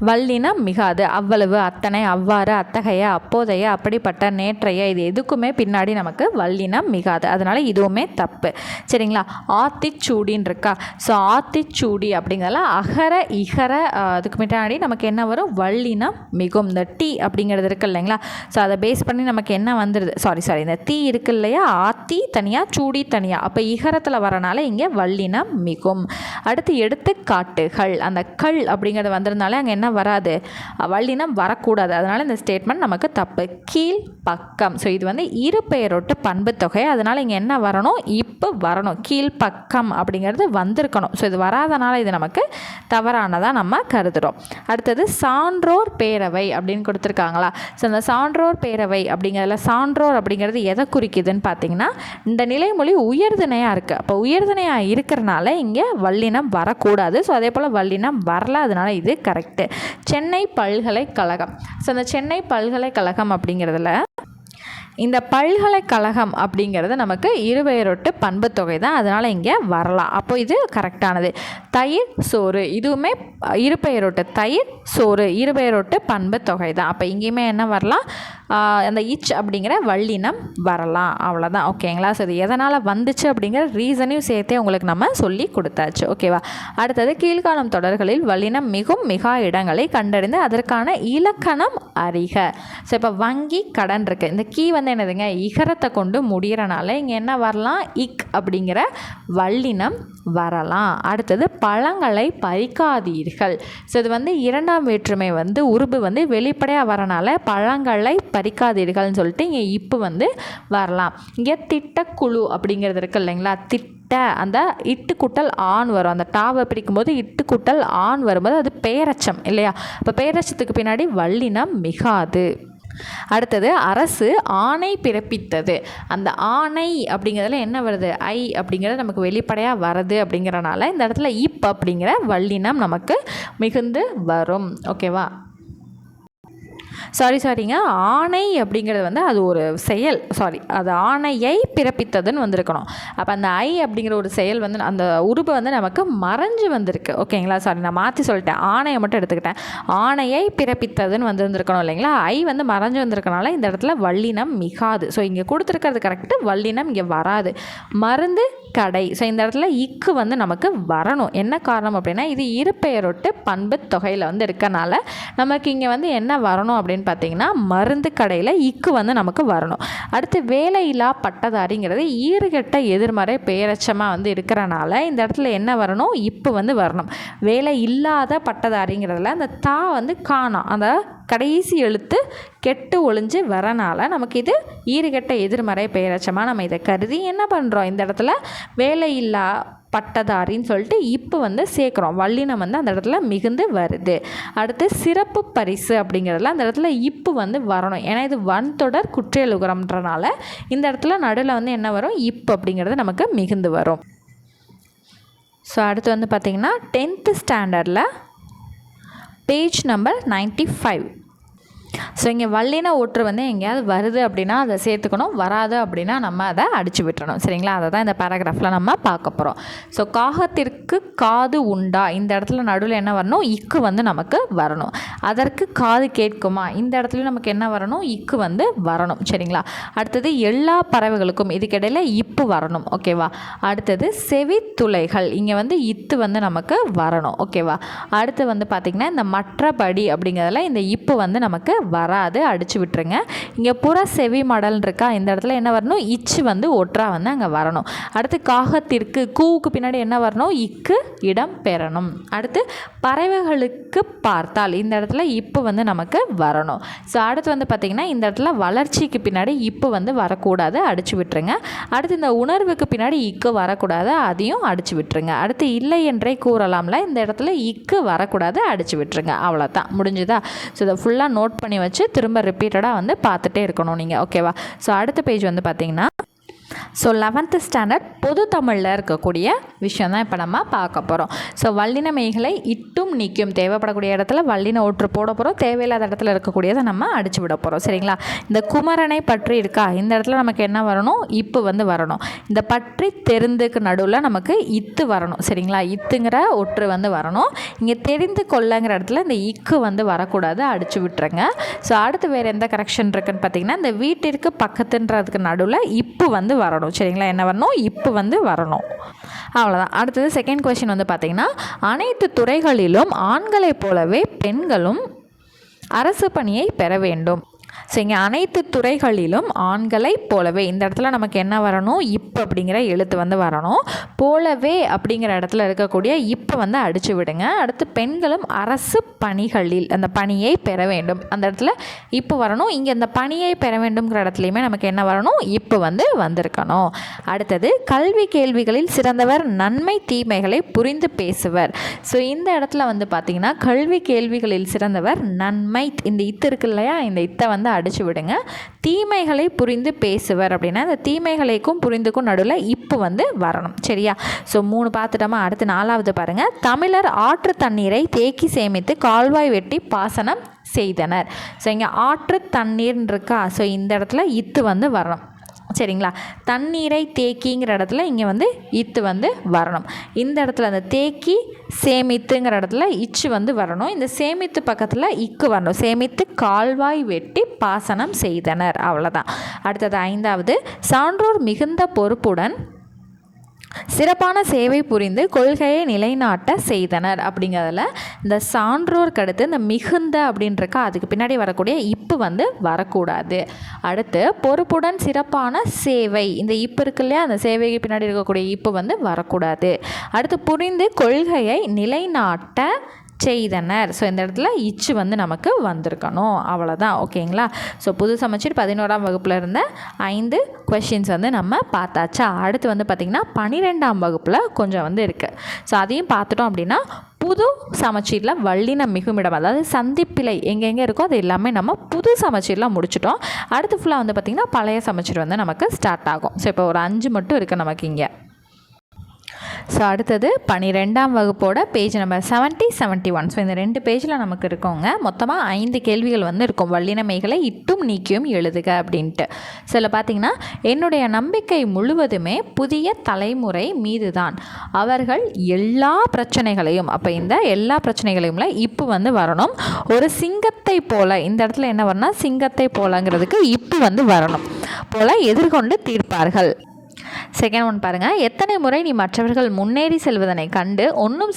வல்லினம் மிகாது. அவ்வளவு, அத்தனை, அவ்வாறு, அத்தகைய, அப்போதைய, அப்படிப்பட்ட, நேற்றைய, இது எதுக்குமே பின்னாடி நமக்கு வல்லினம் மிகாது, அதனால் இதுவுமே தப்பு. சரிங்களா? ஆத்திச்சூடின்னு இருக்கா. ஸோ ஆத்திச்சூடி அப்படிங்கிறதுல அகர இகர அதுக்கு முன்னாடி நமக்கு என்ன வரும்? வல்லினம் மிகும். இந்த டி அப்படிங்கிறது இருக்குது இல்லைங்களா? ஸோ அதை பேஸ் பண்ணி நமக்கு என்ன வந்துடுது? சாரி இந்த தீ இருக்குது இல்லையா? ஆத்தி தனியாக, சூடி தனியாக. அப்போ இகரத்தில் வரனால இங்கே வல்லினம் மிகும். அடுத்து எடுத்துக்காட்டுகள். அந்த கள் அப்படிங்கிறது வந்ததுனால அங்கே என்ன வராது? வல்லினம் வரக்கூடாது, அதனால் இந்த ஸ்டேட்மெண்ட் நமக்கு தப்பு. கீழ் பக்கம். ஸோ இது வந்து இரு பெயரொட்டு பண்பு தொகை, அதனால் இங்கே என்ன வரணும்? இப்போ வரணும். கீழ் பக்கம் அப்படிங்கிறது வந்திருக்கணும். ஸோ இது வராதனால இது நமக்கு தவறானதாக நம்ம கருதுகிறோம். அடுத்தது சான்றோர் பேரவை அப்படின்னு கொடுத்துருக்காங்களா. ஸோ இந்த சான்றோர் பேரவை அப்படிங்கிறதுல சான்றோர் அப்படிங்கிறது எதை குறிக்குதுன்னு பார்த்தீங்கன்னா, இந்த நிலைமொழி உயர்திணையாக இருக்குது. அப்போ உயர்திணையாக இருக்கிறனால இங்கே வல்லினம் வரக்கூடாது. ஸோ அதே போல் வல்லினம் வரல, அதனால் இது கரெக்ட். சென்னை பல்கலைக்கழகம். ஸோ இந்த சென்னை பல்கலைக்கழகம் அப்படிங்கிறதுல இந்த பல்கலைக்கழகம் அப்படிங்கிறது நமக்கு இருபெயரொட்டு பண்பு தொகை தான், அதனால் இங்கே வரலாம். அப்போ இது கரெக்டானது. தயிர் சோறு, இதுவுமே இருபெயரொட்டு. தயிர் சோறு இருபெயரொட்டு பண்பு தொகை தான். அப்போ இங்கேயுமே என்ன வரலாம்? அந்த இச் அப்படிங்கிற வல்லினம் வரலாம். அவ்வளோதான். ஓகேங்களா? ஸோ இது எதனால் வந்துச்சு அப்படிங்கிற ரீசனையும் சேர்த்தே உங்களுக்கு நம்ம சொல்லி கொடுத்தாச்சு. ஓகேவா? அடுத்தது கீழ்காணும் தொடர்களில் வல்லினம் மிகும் மிகா இடங்களை கண்டறிந்து அதற்கான இலக்கணம் அறிக. ஸோ இப்போ வங்கி கடன் இருக்குது. இந்த கீ வந்து என்னதுங்க? இகரத்தை கொண்டு முடிகிறனால இங்கே என்ன வரலாம்? இக் அப்படிங்கிற வல்லினம் வரலாம். அடுத்தது பழங்களை பறிக்காதீர்கள். ஸோ இது வந்து இரண்டாம் வேற்றுமை வந்து உருபு வந்து வெளிப்படையாக வரனால பழங்களை பறிக்காதீர்கள்னு சொல்லிட்டு இங்கே இப்போ வந்து வரலாம். இங்கே திட்டக்குழு அப்படிங்கிறது இருக்குது இல்லைங்களா? அந்த இட்டு குட்டல் ஆண் வரும். அந்த டாவை பிரிக்கும்போது இட்டு குட்டல் ஆண் வரும்போது அது பெயரச்சம் இல்லையா? இப்போ பெயரச்சத்துக்கு பின்னாடி வல்லினம் மிகாது. அடுத்தது அரசு ஆணை பிறப்பித்தது. அந்த ஆணை அப்படிங்கிறதுல என்ன வருது? ஐ அப்படிங்கிறது நமக்கு வெளிப்படையாக வருது. அப்படிங்கிறனால இந்த இடத்துல இப் அப்படிங்கிற வல்லினம் நமக்கு மிகுந்து வரும். ஓகேவா? சாரிங்க, ஆணை அப்படிங்கிறது வந்து அது ஒரு செயல். அது ஆணையை பிறப்பித்ததுன்னு வந்திருக்கணும். அப்போ அந்த ஐ அப்படிங்கிற ஒரு செயல் வந்து அந்த உருபு வந்து நமக்கு மறைஞ்சு வந்திருக்கு. ஓகேங்களா? நான் மாற்றி சொல்லிட்டேன், ஆணையை மட்டும் எடுத்துக்கிட்டேன். ஆணையை பிறப்பித்ததுன்னு வந்திருக்கணும் இல்லைங்களா? ஐ வந்து மறைஞ்சு வந்திருக்கனால இந்த இடத்துல வல்லினம் மிகாது. ஸோ இங்கே கொடுத்துருக்கிறது கரெக்டு, வல்லினம் இங்கே வராது. மருந்து கடை. ஸோ இந்த இடத்துல இக்கு வந்து நமக்கு வரணும். என்ன காரணம் அப்படின்னா, இது இருபெயரொட்டு பண்பு தொகையில் வந்து இருக்கனால நமக்கு இங்கே வந்து என்ன வரணும் அப்படின்னு பார்த்தீங்கன்னா, மருந்து கடையில் இக்கு வந்து நமக்கு வரணும். அடுத்து வேலையில்லா பட்டதாரிங்கிறது ஈறுகெட்ட எதிர்மறை பெயரச்சமாக வந்து இருக்கிறனால இந்த இடத்துல என்ன வரணும்? இப்போ வந்து வரணும். வேலை இல்லாத பட்டதாரிங்கிறதுல அந்த தா வந்து காணோம். அந்த கடைசி எழுத்து கெட்டு ஒளிஞ்சு வரனால நமக்கு இது ஈறுகெட்ட எதிர்மறை பெயரச்சமாக நம்ம இதை கருதி என்ன பண்ணுறோம்? இந்த இடத்துல வேலையில்லா பட்டதாரின்னு சொல்லிட்டு இப்போ வந்து சேர்க்குறோம். வல்லினம் வந்து அந்த இடத்துல மிகுந்து வருது. அடுத்து சிறப்பு பரிசு அப்படிங்கிறதுல அந்த இடத்துல இப்போ வந்து வரணும். ஏன்னா இது வன்தொடர் குற்றியலுகரம்ன்றனால இந்த இடத்துல நடுவில் வந்து என்ன வரும்? இப்போ அப்படிங்கிறது நமக்கு மிகுந்து வரும். ஸோ அடுத்து வந்து பார்த்திங்கன்னா 10th ஸ்டாண்டர்டில் பேஜ் நம்பர் 95. ஸோ இங்கே வல்லின ஒற்று வந்து எங்கேயாவது வருது அப்படின்னா அதை சேர்த்துக்கணும், வராது அப்படின்னா நம்ம அதை அடித்து விட்டுறணும். சரிங்களா? அதை தான் இந்த பேராகிராஃபில் நம்ம பார்க்க போகிறோம். ஸோ காகத்திற்கு காது உண்டா? இந்த இடத்துல நடுவில் என்ன வரணும்? இக்கு வந்து நமக்கு வரணும். அதற்கு காது கேட்குமா? இந்த இடத்துல நமக்கு என்ன வரணும்? இக்கு வந்து வரணும். சரிங்களா? அடுத்தது எல்லா பறவைகளுக்கும், இதுக்கிடையில் இப்பு வரணும். ஓகேவா? அடுத்தது செவித்துளைகள், இங்கே வந்து இத்து வந்து நமக்கு வரணும். ஓகேவா? அடுத்து வந்து பார்த்திங்கன்னா இந்த மற்றபடி அப்படிங்கிறதுல இந்த இப்பு வந்து நமக்கு வராது, அடிச்சு விட்டுருங்க. இங்கே புற செவி மடல் இருக்கா? இந்த இடத்துல என்ன வரணும்? இச்சு வந்து ஒற்றா வந்து அங்கே வரணும். அடுத்து காகத்திற்கு, கூவுக்கு பின்னாடி என்ன வரணும்? இக்கு இடம் பெறணும். அடுத்து பறவைகளுக்கு பார்த்தால், இந்த இடத்துல இப்போ வந்து நமக்கு வரணும். ஸோ அடுத்து வந்து பார்த்திங்கன்னா இந்த இடத்துல வளர்ச்சிக்கு பின்னாடி இப்போ வந்து வரக்கூடாது, அடிச்சு விட்டுருங்க. அடுத்து இந்த உணர்வுக்கு பின்னாடி இக்கு வரக்கூடாது, அதையும் அடிச்சு விட்டுருங்க. அடுத்து இல்லை என்றே கூறலாம்ல, இந்த இடத்துல இக்கு வரக்கூடாது, அடிச்சு விட்டுருங்க. அவ்வளோதான், முடிஞ்சுதா? ஸோ இதை ஃபுல்லாக நோட் பண்ணி வச்சு திரும்ப ரிப்பீட்டடாக வந்து பார்த்துட்டே இருக்கணும் நீங்கள். ஓகேவா? ஸோ அடுத்த பேஜ் வந்து பார்த்திங்கன்னா ஸோ 11th ஸ்டாண்டர்ட் பொது தமிழில் இருக்கக்கூடிய விஷயம் தான் இப்போ நம்ம பார்க்க போகிறோம். ஸோ வல்லின மெய்களை இட்டும் இட்டும் நீக்கும், தேவைப்படக்கூடிய இடத்துல வல்லின ஒற்று போட போகிறோம், தேவையில்லாத இடத்துல இருக்கக்கூடியதை நம்ம அடிச்சு விட போகிறோம். சரிங்களா? இந்த குமரனை பற்றி இருக்கா, இந்த இடத்துல நமக்கு என்ன வரணும், இப்பு வந்து வரணும். இந்த பற்றி தெரிந்துக்கு நடுவில் நமக்கு இத்து வரணும். சரிங்களா? இத்துங்கிற ஒற்று வந்து வரணும். இங்கே தெரிந்து கொள்ளங்கிற இடத்துல இந்த இக்கு வந்து வரக்கூடாது, அடிச்சு விட்டுருங்க. ஸோ அடுத்து வேறு எந்த கரெக்ஷன் இருக்குன்னு பார்த்தீங்கன்னா, இந்த வீட்டிற்கு பக்கத்துன்றதுக்கு நடுவில் இப்பு வந்து வரணும். சரிங்களா? என்ன வரணும், இப்பு வந்து வரணும். அவ்வளோதான். அடுத்தது செகண்ட் கொஸ்டின் வந்து பார்த்திங்கன்னா, அனைத்து துறைகளிலும் ஆண்களைப் போலவே பெண்களும் அரசு பணியை பெற வேண்டும். ஸோ இங்கே அனைத்து துறைகளிலும் ஆண்களைப் போலவே, இந்த இடத்துல நமக்கு என்ன வரணும், இப்பு அப்படிங்கிற எழுத்து வந்து வரணும். போலவே அப்படிங்கிற இடத்துல இருக்கக்கூடிய இப்பு வந்து அடித்து விடுங்க. அடுத்து பெண்களும் அரசு பணிகளில், அந்த பணியை பெற வேண்டும், அந்த இடத்துல இப்பு வரணும். இங்கே இந்த பணியை பெற வேண்டும்ங்கிற இடத்துலையுமே நமக்கு என்ன வரணும், இப்பு வந்து வந்திருக்கணும். அடுத்தது கல்வி கேள்விகளில் சிறந்தவர், நன்மை தீமைகளை புரிந்து பேசுவர். ஸோ இந்த இடத்துல வந்து பார்த்திங்கன்னா கல்வி கேள்விகளில் சிறந்தவர் நன்மை, இந்த இத்து இருக்கு இல்லையா, இந்த இத்தை வந்து அடிச்சு விடுங்க. தீமைகளை புரிந்து பேசுவர் அப்படின்னா இந்த தீமைகளுக்கும் புரிந்துக்கும் நடுவில் இப்பு வந்து வரணும். சரியா? ஸோ 3 பார்த்துட்டோமா? அடுத்து 4வது பாருங்கள். தமிழர் ஆற்று தண்ணீரை தேக்கி சேமித்து கால்வாய் வெட்டி பாசனம் செய்தனர். ஸோ இங்கே ஆற்று தண்ணீர்னு இருக்கா, ஸோ இந்த இடத்துல இத்து வந்து வரணும். சரிங்களா? தண்ணீரை தேக்கிங்கிற இடத்துல இங்கே வந்து இத்து வந்து வரணும். இந்த இடத்துல அந்த தேக்கி சேமித்துங்கிற இடத்துல இச்சு வந்து வரணும். இந்த சேமித்து பக்கத்தில் இக்கு வரணும். சேமித்து கால்வாய் வெட்டி பாசனம் செய்தனர். அவ்வளோதான். அடுத்தது 5வது, சான்றோர் மிகுந்த பொறுப்புடன் சிறப்பான சேவை புரிந்து கொள்கையை நிலைநாட்ட செய்தனர். அப்படிங்கிறதுல இந்த சான்றோருக்கு அடுத்து இந்த மிகுந்த அப்படின்றக்க அதுக்கு பின்னாடி வரக்கூடிய இப்பு வந்து வரக்கூடாது. அடுத்து பொறுப்புடன் சிறப்பான சேவை, இந்த இப்பு இருக்கு இல்லையா, அந்த சேவைக்கு பின்னாடி இருக்கக்கூடிய இப்பு வந்து வரக்கூடாது. அடுத்து புரிந்து கொள்கையை நிலைநாட்ட செய்தனர். ஸோ இந்த இடத்துல இச்சு வந்து நமக்கு வந்திருக்கணும். அவ்வளோதான். ஓகேங்களா? ஸோ புது சமச்சீர் 11ஆம் வகுப்பில் இருந்த 5 கொஷின்ஸ் வந்து நம்ம பார்த்தாச்சா? அடுத்து வந்து பார்த்திங்கன்னா 12ஆம் வகுப்பில் கொஞ்சம் வந்து இருக்குது. ஸோ அதையும் பார்த்துட்டோம் அப்படின்னா புது சமச்சீரில் வல்லின மிகுமிடம், அதாவது சந்திப்பிழை எங்கெங்கே இருக்கோ அது எல்லாமே நம்ம புது சமச்சீரில் முடிச்சிட்டோம். அடுத்து ஃபுல்லாக வந்து பார்த்திங்கன்னா பழைய சமச்சீர் வந்து நமக்கு ஸ்டார்ட் ஆகும். ஸோ இப்போ ஒரு 5 மட்டும் இருக்குது நமக்கு இங்கே. ஸோ அடுத்தது 12ஆம் வகுப்போட பேஜ் நம்பர் 70, 71. ஸோ இந்த 2 பேஜில் நமக்கு இருக்கோங்க. மொத்தமாக 5 கேள்விகள் வந்து இருக்கும். வல்லினமைகளை இட்டும் நீக்கியும் எழுதுக அப்படின்ட்டு. ஸோ இதில் பார்த்திங்கன்னா, என்னுடைய நம்பிக்கை முழுவதுமே புதிய தலைமுறை மீது தான். அவர்கள் எல்லா பிரச்சனைகளையும், அப்போ இந்த எல்லா பிரச்சனைகளையும்ல இப்பு வந்து வரணும். ஒரு சிங்கத்தை போல, இந்த இடத்துல என்ன வரணும்னா சிங்கத்தை போலங்கிறதுக்கு இப்பு வந்து வரணும். போல எதிர்கொண்டு தீர்ப்பார்கள். செகண்ட் ஒன் பாருங்கள். எத்தனை முறை நீ மற்றவர்கள் முன்னேறி செல்வதனை கண்டு ஒன்றும்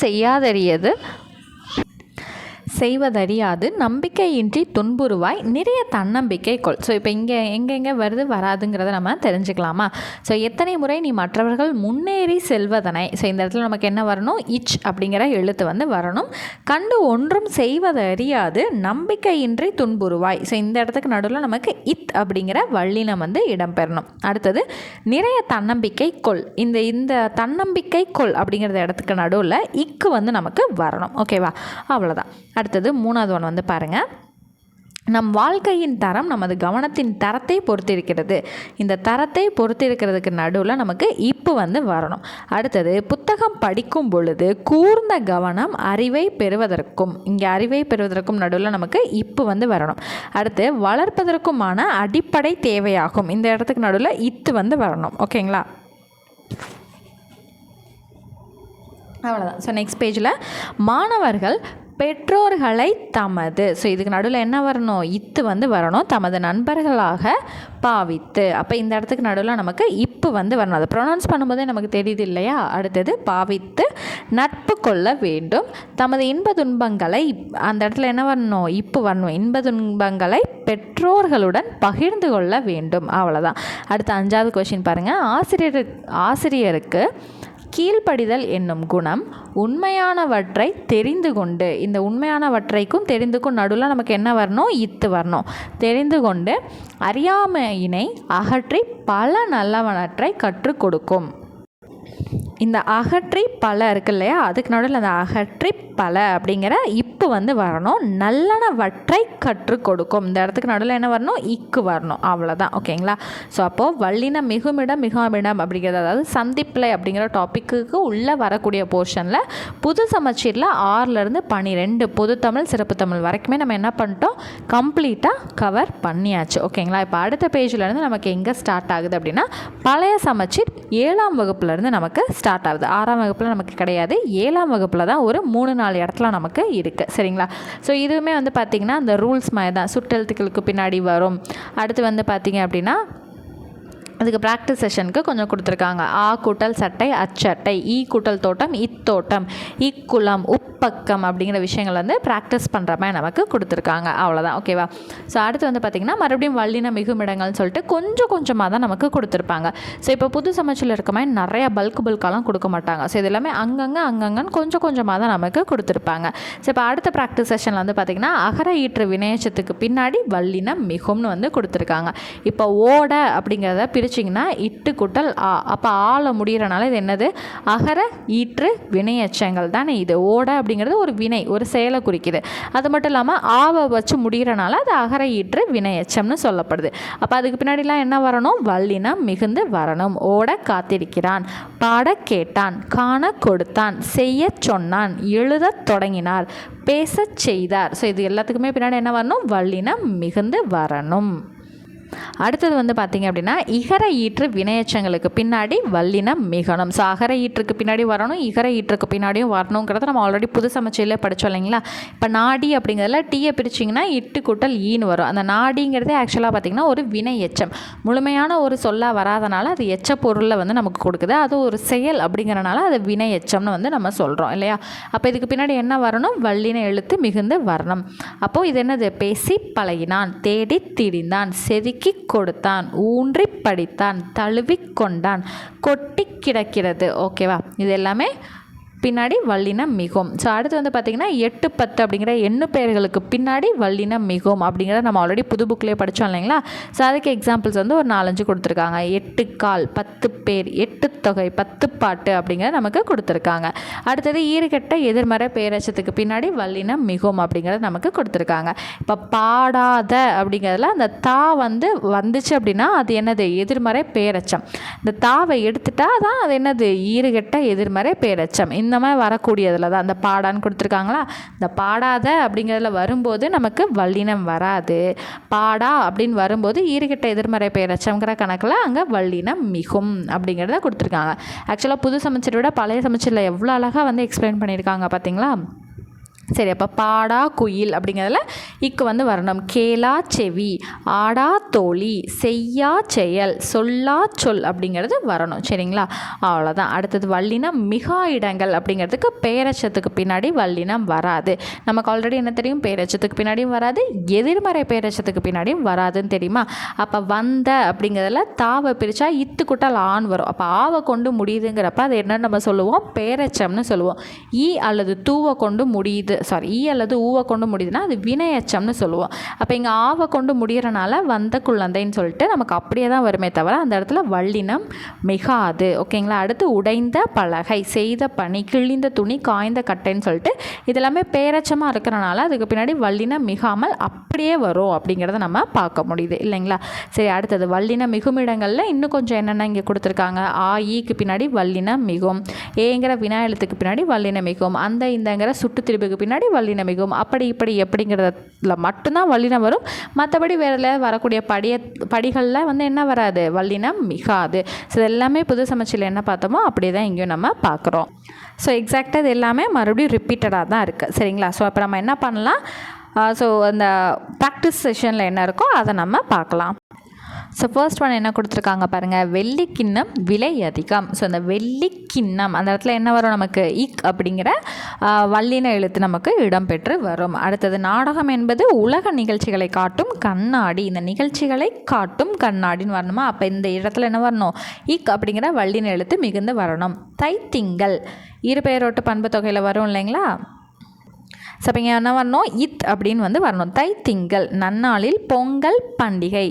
செய்வதறியாது நம்பிக்கையின்றி துன்புறுவாய் நிறைய தன்னம்பிக்கை கொள். ஸோ இப்போ இங்கே எங்கெங்கே வருது வராதுங்கிறத நம்ம தெரிஞ்சுக்கலாமா? ஸோ எத்தனை முறை நீ மற்றவர்கள் முன்னேறி செல்வதனை, ஸோ இந்த இடத்துல நமக்கு என்ன வரணும், இச் அப்படிங்கிற எழுத்து வந்து வரணும். கண்டு ஒன்றும் செய்வதறியாது நம்பிக்கையின்றி துன்புறுவாய். ஸோ இந்த இடத்துக்கு நடுவில் நமக்கு இத் அப்படிங்கிற வல்லினம் வந்து இடம்பெறணும். அடுத்தது நிறைய தன்னம்பிக்கை கொள். இந்த தன்னம்பிக்கை கொள் அப்படிங்கிறத இடத்துக்கு நடுவில் இக்கு வந்து நமக்கு வரணும். ஓகேவா? அவ்வளோதான். அடுத்தது 3வது ஒன்று வந்து பாருங்கள். நம் வாழ்க்கையின் தரம் நமது கவனத்தின் தரத்தை பொறுத்திருக்கிறது. இந்த தரத்தை பொறுத்திருக்கிறதுக்கு நடுவில் நமக்கு இப்பு வந்து வரணும். அடுத்தது புத்தகம் படிக்கும் பொழுது கூர்ந்த கவனம் அறிவை பெறுவதற்கும், இங்கே அறிவை பெறுவதற்கும் நடுவில் நமக்கு இப்பு வந்து வரணும். அடுத்து வளர்ப்பதற்குமான அடிப்படை தேவையாகும். இந்த இடத்துக்கு நடுவில் இத்து வந்து வரணும். ஓகேங்களா? அவ்வளோதான். ஸோ நெக்ஸ்ட் பேஜில் மாணவர்கள் பெற்றோர்களை தமது, ஸோ இதுக்கு நடுவில் என்ன வரணும், இத்து வந்து வரணும். தமது நண்பர்களாக பாவித்து, அப்போ இந்த இடத்துக்கு நடுவில் நமக்கு இப்பு வந்து வரணும். அதை ப்ரொனவுன்ஸ் பண்ணும்போதே நமக்கு தெரியுது இல்லையா? அடுத்தது பாவித்து நட்பு கொள்ள வேண்டும். தமது இன்ப துன்பங்களை, அந்த இடத்துல என்ன வரணும், இப்பு வரணும். இன்ப துன்பங்களை பெற்றோர்களுடன் பகிர்ந்து கொள்ள வேண்டும். அவ்வளோதான். அடுத்த 5வது கொஸ்டின் பாருங்கள். ஆசிரியருக்கு கீழ்ப்படிதல் என்னும் குணம் உண்மையானவற்றை தெரிந்து கொண்டு, இந்த உண்மையானவற்றைக்கும் தெரிந்துக்கும் நடுவில் நமக்கு என்ன வரணும், இத்து வரணும். தெரிந்து கொண்டு அறியாமையினை அகற்றி பல நல்லவற்றை கற்றுக் கொடுக்கும். இந்த அகற்றி பல இருக்கு இல்லையா, அதுக்கு நடுவில் அந்த அகற்றி பல அப்படிங்கிற இப்போ வந்து வரணும். நல்லனவற்றை கற்றுக் கொடுக்கும், இந்த இடத்துக்கு நடுவில் என்ன வரணும், இக்கு வரணும், அவ்வளோதான். ஓகேங்களா. ஸோ அப்போது வல்லின மிகுமிடம் மிகாமிடம் அப்படிங்கிறது, அதாவது சந்திப்பிலை அப்படிங்கிற டாப்பிக்கு உள்ளே வரக்கூடிய போர்ஷனில் புது சமச்சீரில் 6லேருந்து 12 பொது தமிழ் சிறப்பு தமிழ் வரைக்குமே நம்ம என்ன பண்ணிட்டோம், கம்ப்ளீட்டாக கவர் பண்ணியாச்சு. ஓகேங்களா. இப்போ அடுத்த பேஜ்லேருந்து நமக்கு எங்கே ஸ்டார்ட் ஆகுது அப்படின்னா, பழைய சமச்சீர் 7ஆம் வகுப்புலேருந்து நமக்கு ஸ்டார்ட் ஆகுது. 6ஆம் வகுப்பில் நமக்கு கிடையாது, 7ஆம் வகுப்பில் தான் ஒரு 3-4 இடத்துல நமக்கு இருக்குது. சரிங்களா. ஸோ இதுவுமே வந்து பார்த்திங்கன்னா அந்த ரூல்ஸ் மாதிரி தான், சுட்டெழுத்துக்களுக்கு பின்னாடி வரும். அடுத்து வந்து பார்த்திங்க அப்படின்னா அதுக்கு ப்ராக்டிஸ் செஷனுக்கு கொஞ்சம் கொடுத்துருக்காங்க. ஆ கூட்டல் சட்டை அச்சட்டை, ஈ கூட்டல் தோட்டம் இத்தோட்டம், இக்குளம் உப்பக்கம் அப்படிங்கிற விஷயங்கள் வந்து ப்ராக்டிஸ் பண்ணுற மாதிரி நமக்கு கொடுத்துருக்காங்க. அவ்வளோதான். ஓகேவா. ஸோ அடுத்து வந்து பார்த்திங்கன்னா மறுபடியும் வல்லின மிகுமிடங்கள்னு சொல்லிட்டு கொஞ்சம் கொஞ்சமாக தான் நமக்கு கொடுத்துருப்பாங்க. ஸோ இப்போ புது சமச்சீரில் இருக்க மாதிரி நிறையா பல்காலாம் கொடுக்க மாட்டாங்க. ஸோ இது எல்லாமே அங்கங்கன்னு கொஞ்சம் கொஞ்சமாக தான் நமக்கு கொடுத்துருப்பாங்க. ஸோ இப்போ அடுத்த ப்ராக்டிஸ் செஷனில் வந்து பார்த்திங்கன்னா அகர ஈற்று வினையச்சத்துக்கு பின்னாடி வல்லின மிகும்னு வந்து கொடுத்துருக்காங்க. இப்போ ஓட அப்படிங்கிறத பிரிச்சிங்கன்னா இட்டு கூட்டல் ஆ, அப்போ ஆள முடிகிறனால இது என்னது, அகர ஈற்று வினையச்சங்கள் தானே இது. ஓட அப்படிங்கிறது ஒரு வினை, ஒரு செயலை குறிக்குது. அது மட்டும் இல்லாமல் ஆவை வச்சு முடிகிறனால அது அகர ஈற்று வினையச்சம்னு சொல்லப்படுது. அப்போ அதுக்கு பின்னாடிலாம் என்ன வரணும், வல்லினம் மிகுந்து வரணும். ஓட காத்திருக்கிறான், பாட கேட்டான், காண கொடுத்தான், செய்ய சொன்னான், எழுத தொடங்கினார், பேச செய்தார். ஸோ இது எல்லாத்துக்குமே பின்னாடி என்ன வரணும், வல்லினம் மிகுந்து வரணும். அடுத்தது வந்து பார்த்திங்க அப்படின்னா இகர ஈற்று வினையச்சங்களுக்கு பின்னாடி வல்லினம் மிகணும். ஸோ அகர ஈற்றுக்கு பின்னாடி வரணும், இகர ஈற்றுக்கு பின்னாடியும் வரணுங்கிறத நம்ம ஆல்ரெடி புது சமச்சீரில் படித்தோம் இல்லைங்களா. இப்போ நாடி அப்படிங்கிறதுல டீயை பிரிச்சிங்கன்னா இட்டு கூட்டல் ஈன்னு வரும். அந்த நாடிங்கிறதே ஆக்சுவலாக பார்த்திங்கன்னா ஒரு வினை எச்சம், முழுமையான ஒரு சொல்லாக வராதனால அது எச்ச பொருளில் வந்து நமக்கு கொடுக்குது. அது ஒரு செயல் அப்படிங்கிறனால அது வினை எச்சம்னு வந்து நம்ம சொல்கிறோம் இல்லையா. அப்போ இதுக்கு பின்னாடி என்ன வரணும், வல்லின எழுத்து மிகுந்து வரணும். அப்போது இது என்னது, பேசி பழகினான், தேடி திரிந்தான், செதுக்கி கொடுத்தான், ஊன்றி படித்தான், தழுவி கொண்டான், கொட்டி கிடக்கிறது. ஓகேவா. இது எல்லாமே பின்னாடி வல்லினம் மிகும். ஸோ அடுத்து வந்து பார்த்திங்கன்னா 8, 10 அப்படிங்கிற எண்ணு பெயர்களுக்கு பின்னாடி வல்லினம் மிகும் அப்படிங்கிறத நம்ம ஆல்ரெடி புது புக்லேயே படித்தோம் இல்லைங்களா. ஸோ அதுக்கு எக்ஸாம்பிள்ஸ் வந்து ஒரு 4-5 கொடுத்துருக்காங்க. 8 கால், 10 பேர், 8 தொகை, 10 பாட்டு அப்படிங்கிறத நமக்கு கொடுத்துருக்காங்க. அடுத்தது ஈறுகெட்ட எதிர்மறை பேரச்சத்துக்கு பின்னாடி வல்லினம் மிகும் அப்படிங்கிறத நமக்கு கொடுத்துருக்காங்க. இப்போ பாடாத அப்படிங்கிறதுல அந்த தா வந்து வந்துச்சு அப்படின்னா அது என்னது, எதிர்மறை பேரச்சம். இந்த தாவை எடுத்துட்டா தான் அது என்னது, ஈறுகெட்ட எதிர்மறை பேரச்சம். இந்த மாதிரி வரக்கூடியதில் தான் அந்த பாடான்னு கொடுத்துருக்காங்களா. இந்த பாடாத அப்படிங்கிறதுல வரும்போது நமக்கு வல்லினம் வராது. பாடா அப்படின்னு வரும்போது ஈறுகெட்ட எதிர்மறை பேரச்சம்ங்கிற கணக்கில் அங்கே வல்லினம் மிகும் அப்படிங்கிறத கொடுத்துருக்காங்க. ஆக்சுவலாக புது சமச்சீரை விட பழைய சமச்சீரில் எவ்வளோ அழகாக வந்து எக்ஸ்பிளைன் பண்ணியிருக்காங்க பார்த்தீங்களா. சரி, அப்போ பாடா குயில் அப்படிங்கிறதுல இக்கு வந்து வரணும். கேளா செவி, ஆடா தோழி, செய்யா செயல், சொல்லா சொல் அப்படிங்கிறது வரணும். சரிங்களா. அவ்வளோதான். அடுத்தது வல்லினம் மிகா இடங்கள் அப்படிங்கிறதுக்கு பேரச்சத்துக்கு பின்னாடி வல்லினம் வராது. நமக்கு ஆல்ரெடி என்ன தெரியும், பேரச்சத்துக்கு பின்னாடியும் வராது, எதிர்மறை பேரச்சத்துக்கு பின்னாடியும் வராதுன்னு தெரியுமா. அப்போ வந்த அப்படிங்கிறதுல தாவை பிரித்தா இத்து கூட்டல் ஆண் வரும். அப்போ ஆவை கொண்டு முடியுதுங்கிறப்ப அது என்னன்னு நம்ம சொல்லுவோம், பேரச்சம்னு சொல்லுவோம். ஈ அல்லது தூவை கொண்டு முடியுது, ஈ அல்லது ஊவை கொண்டு முடியுதுன்னா அது வினையச்சம்னு சொல்லுவோம். அப்போ இங்கே ஆவை கொண்டு முடிகிறனால வந்த குழந்தைன்னு சொல்லிட்டு நமக்கு அப்படியே தான் வருமே தவிர அந்த இடத்துல வல்லினம் மிகாது. ஓகேங்களா. அடுத்து உடைந்த பலகை, செய்த பனி, கிழிந்த துணி, காய்ந்த கட்டைன்னு சொல்லிட்டு இதெல்லாமே பேரச்சமாக இருக்கிறனால அதுக்கு பின்னாடி வல்லினம் மிகாமல் அப்படியே வரும் அப்படிங்கிறத நம்ம பார்க்க முடியுது இல்லைங்களா. சரி, அடுத்தது வல்லின மிகுமிடங்களில் இன்னும் கொஞ்சம் என்னென்ன இங்கே கொடுத்துருக்காங்க. ஆ ஈக்கு பின்னாடி வல்லினம் மிகும், ஏங்கிற வினா எழுத்துக்கு பின்னாடி வல்லினம் மிகும், அந்த இந்தங்கிற சுட்டு திருப்புக்கு பின்னாடி வல்லினம் மிகும், அப்படி இப்படி எப்படிங்கிறதுல மட்டும்தான் வல்லினம் வரும். மற்றபடி வேறு வரக்கூடிய படிகளில் வந்து என்ன வராது, வல்லினம் மிகாது. ஸோ எல்லாமே புது சமச்சீரில் என்ன பார்த்தோமோ அப்படியே தான் இங்கேயும் நம்ம பார்க்குறோம். ஸோ எக்ஸாக்டாக இது எல்லாமே மறுபடியும் ரிப்பீட்டடாக தான் இருக்குது. சரிங்களா. ஸோ அப்போ நம்ம என்ன பண்ணலாம், ஸோ அந்த ப்ராக்டிஸ் செஷனில் என்ன இருக்கோ அதை நம்ம பார்க்கலாம். ஸோ ஃபர்ஸ்ட் ஒன் என்ன கொடுத்துருக்காங்க பாருங்கள், வெள்ளிக்கிண்ணம் விலை அதிகம். ஸோ அந்த வெள்ளிக்கிண்ணம் அந்த இடத்துல என்ன வரும், நமக்கு இக் அப்படிங்கிற வல்லின எழுத்து நமக்கு இடம்பெற்று வரும். அடுத்தது நாடகம் என்பது உலக நிகழ்ச்சிகளை காட்டும் கண்ணாடி. இந்த நிகழ்ச்சிகளை காட்டும் கண்ணாடின்னு வரணுமா. அப்போ இந்த இடத்துல என்ன வரணும், இக் அப்படிங்கிற வல்லின எழுத்து மிகுந்து வரணும். தைத்திங்கள் இரு பெயரோட்டு பண்பு தொகையில் வரும் இல்லைங்களா. ஸோ இப்போ இங்கே என்ன வரணும், இத் அப்படின்னு வந்து வரணும். தைத்திங்கள் நன்னாளில் பொங்கல் பண்டிகை.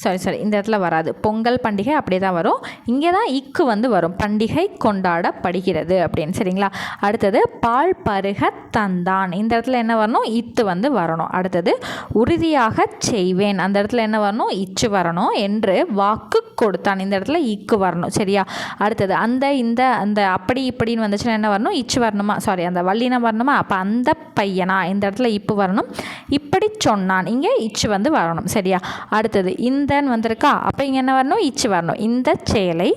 ஸோ சாரி இந்த இடத்துல வராது. பொங்கல் பண்டிகை அப்படியே தான் வரும். இங்கே தான் இக்கு வந்து வரும், பண்டிகை கொண்டாடப்படுகிறது அப்படின்னு. சரிங்களா? அடுத்தது பால் பருக தந்தான், இந்த இடத்துல என்ன வரணும்? இத்து வந்து வரணும். அடுத்தது உறுதியாக செய்வேன், அந்த இடத்துல என்ன வரணும்? இச்சு வரணும். என்று வாக்கு கொடுத்தான், இந்த இடத்துல இக்கு வரணும். சரியா? அடுத்தது அந்த இந்த அந்த அப்படி இப்படின்னு வந்துச்சுன்னா என்ன வரணும்? இச்சு வரணுமா? சாரி, அந்த வல்லினம் வரணுமா? அப்போ அந்த பையனா, இந்த இடத்துல இப்போ வரணும். இப்படி சொன்னான், இங்கே இச்சு வந்து வரணும். சரியா? அடுத்தது இந்தன்னு வந்திருக்கா, அப்போ இங்கே என்ன வரணும்? இச்சு வரணும். இந்த செயலை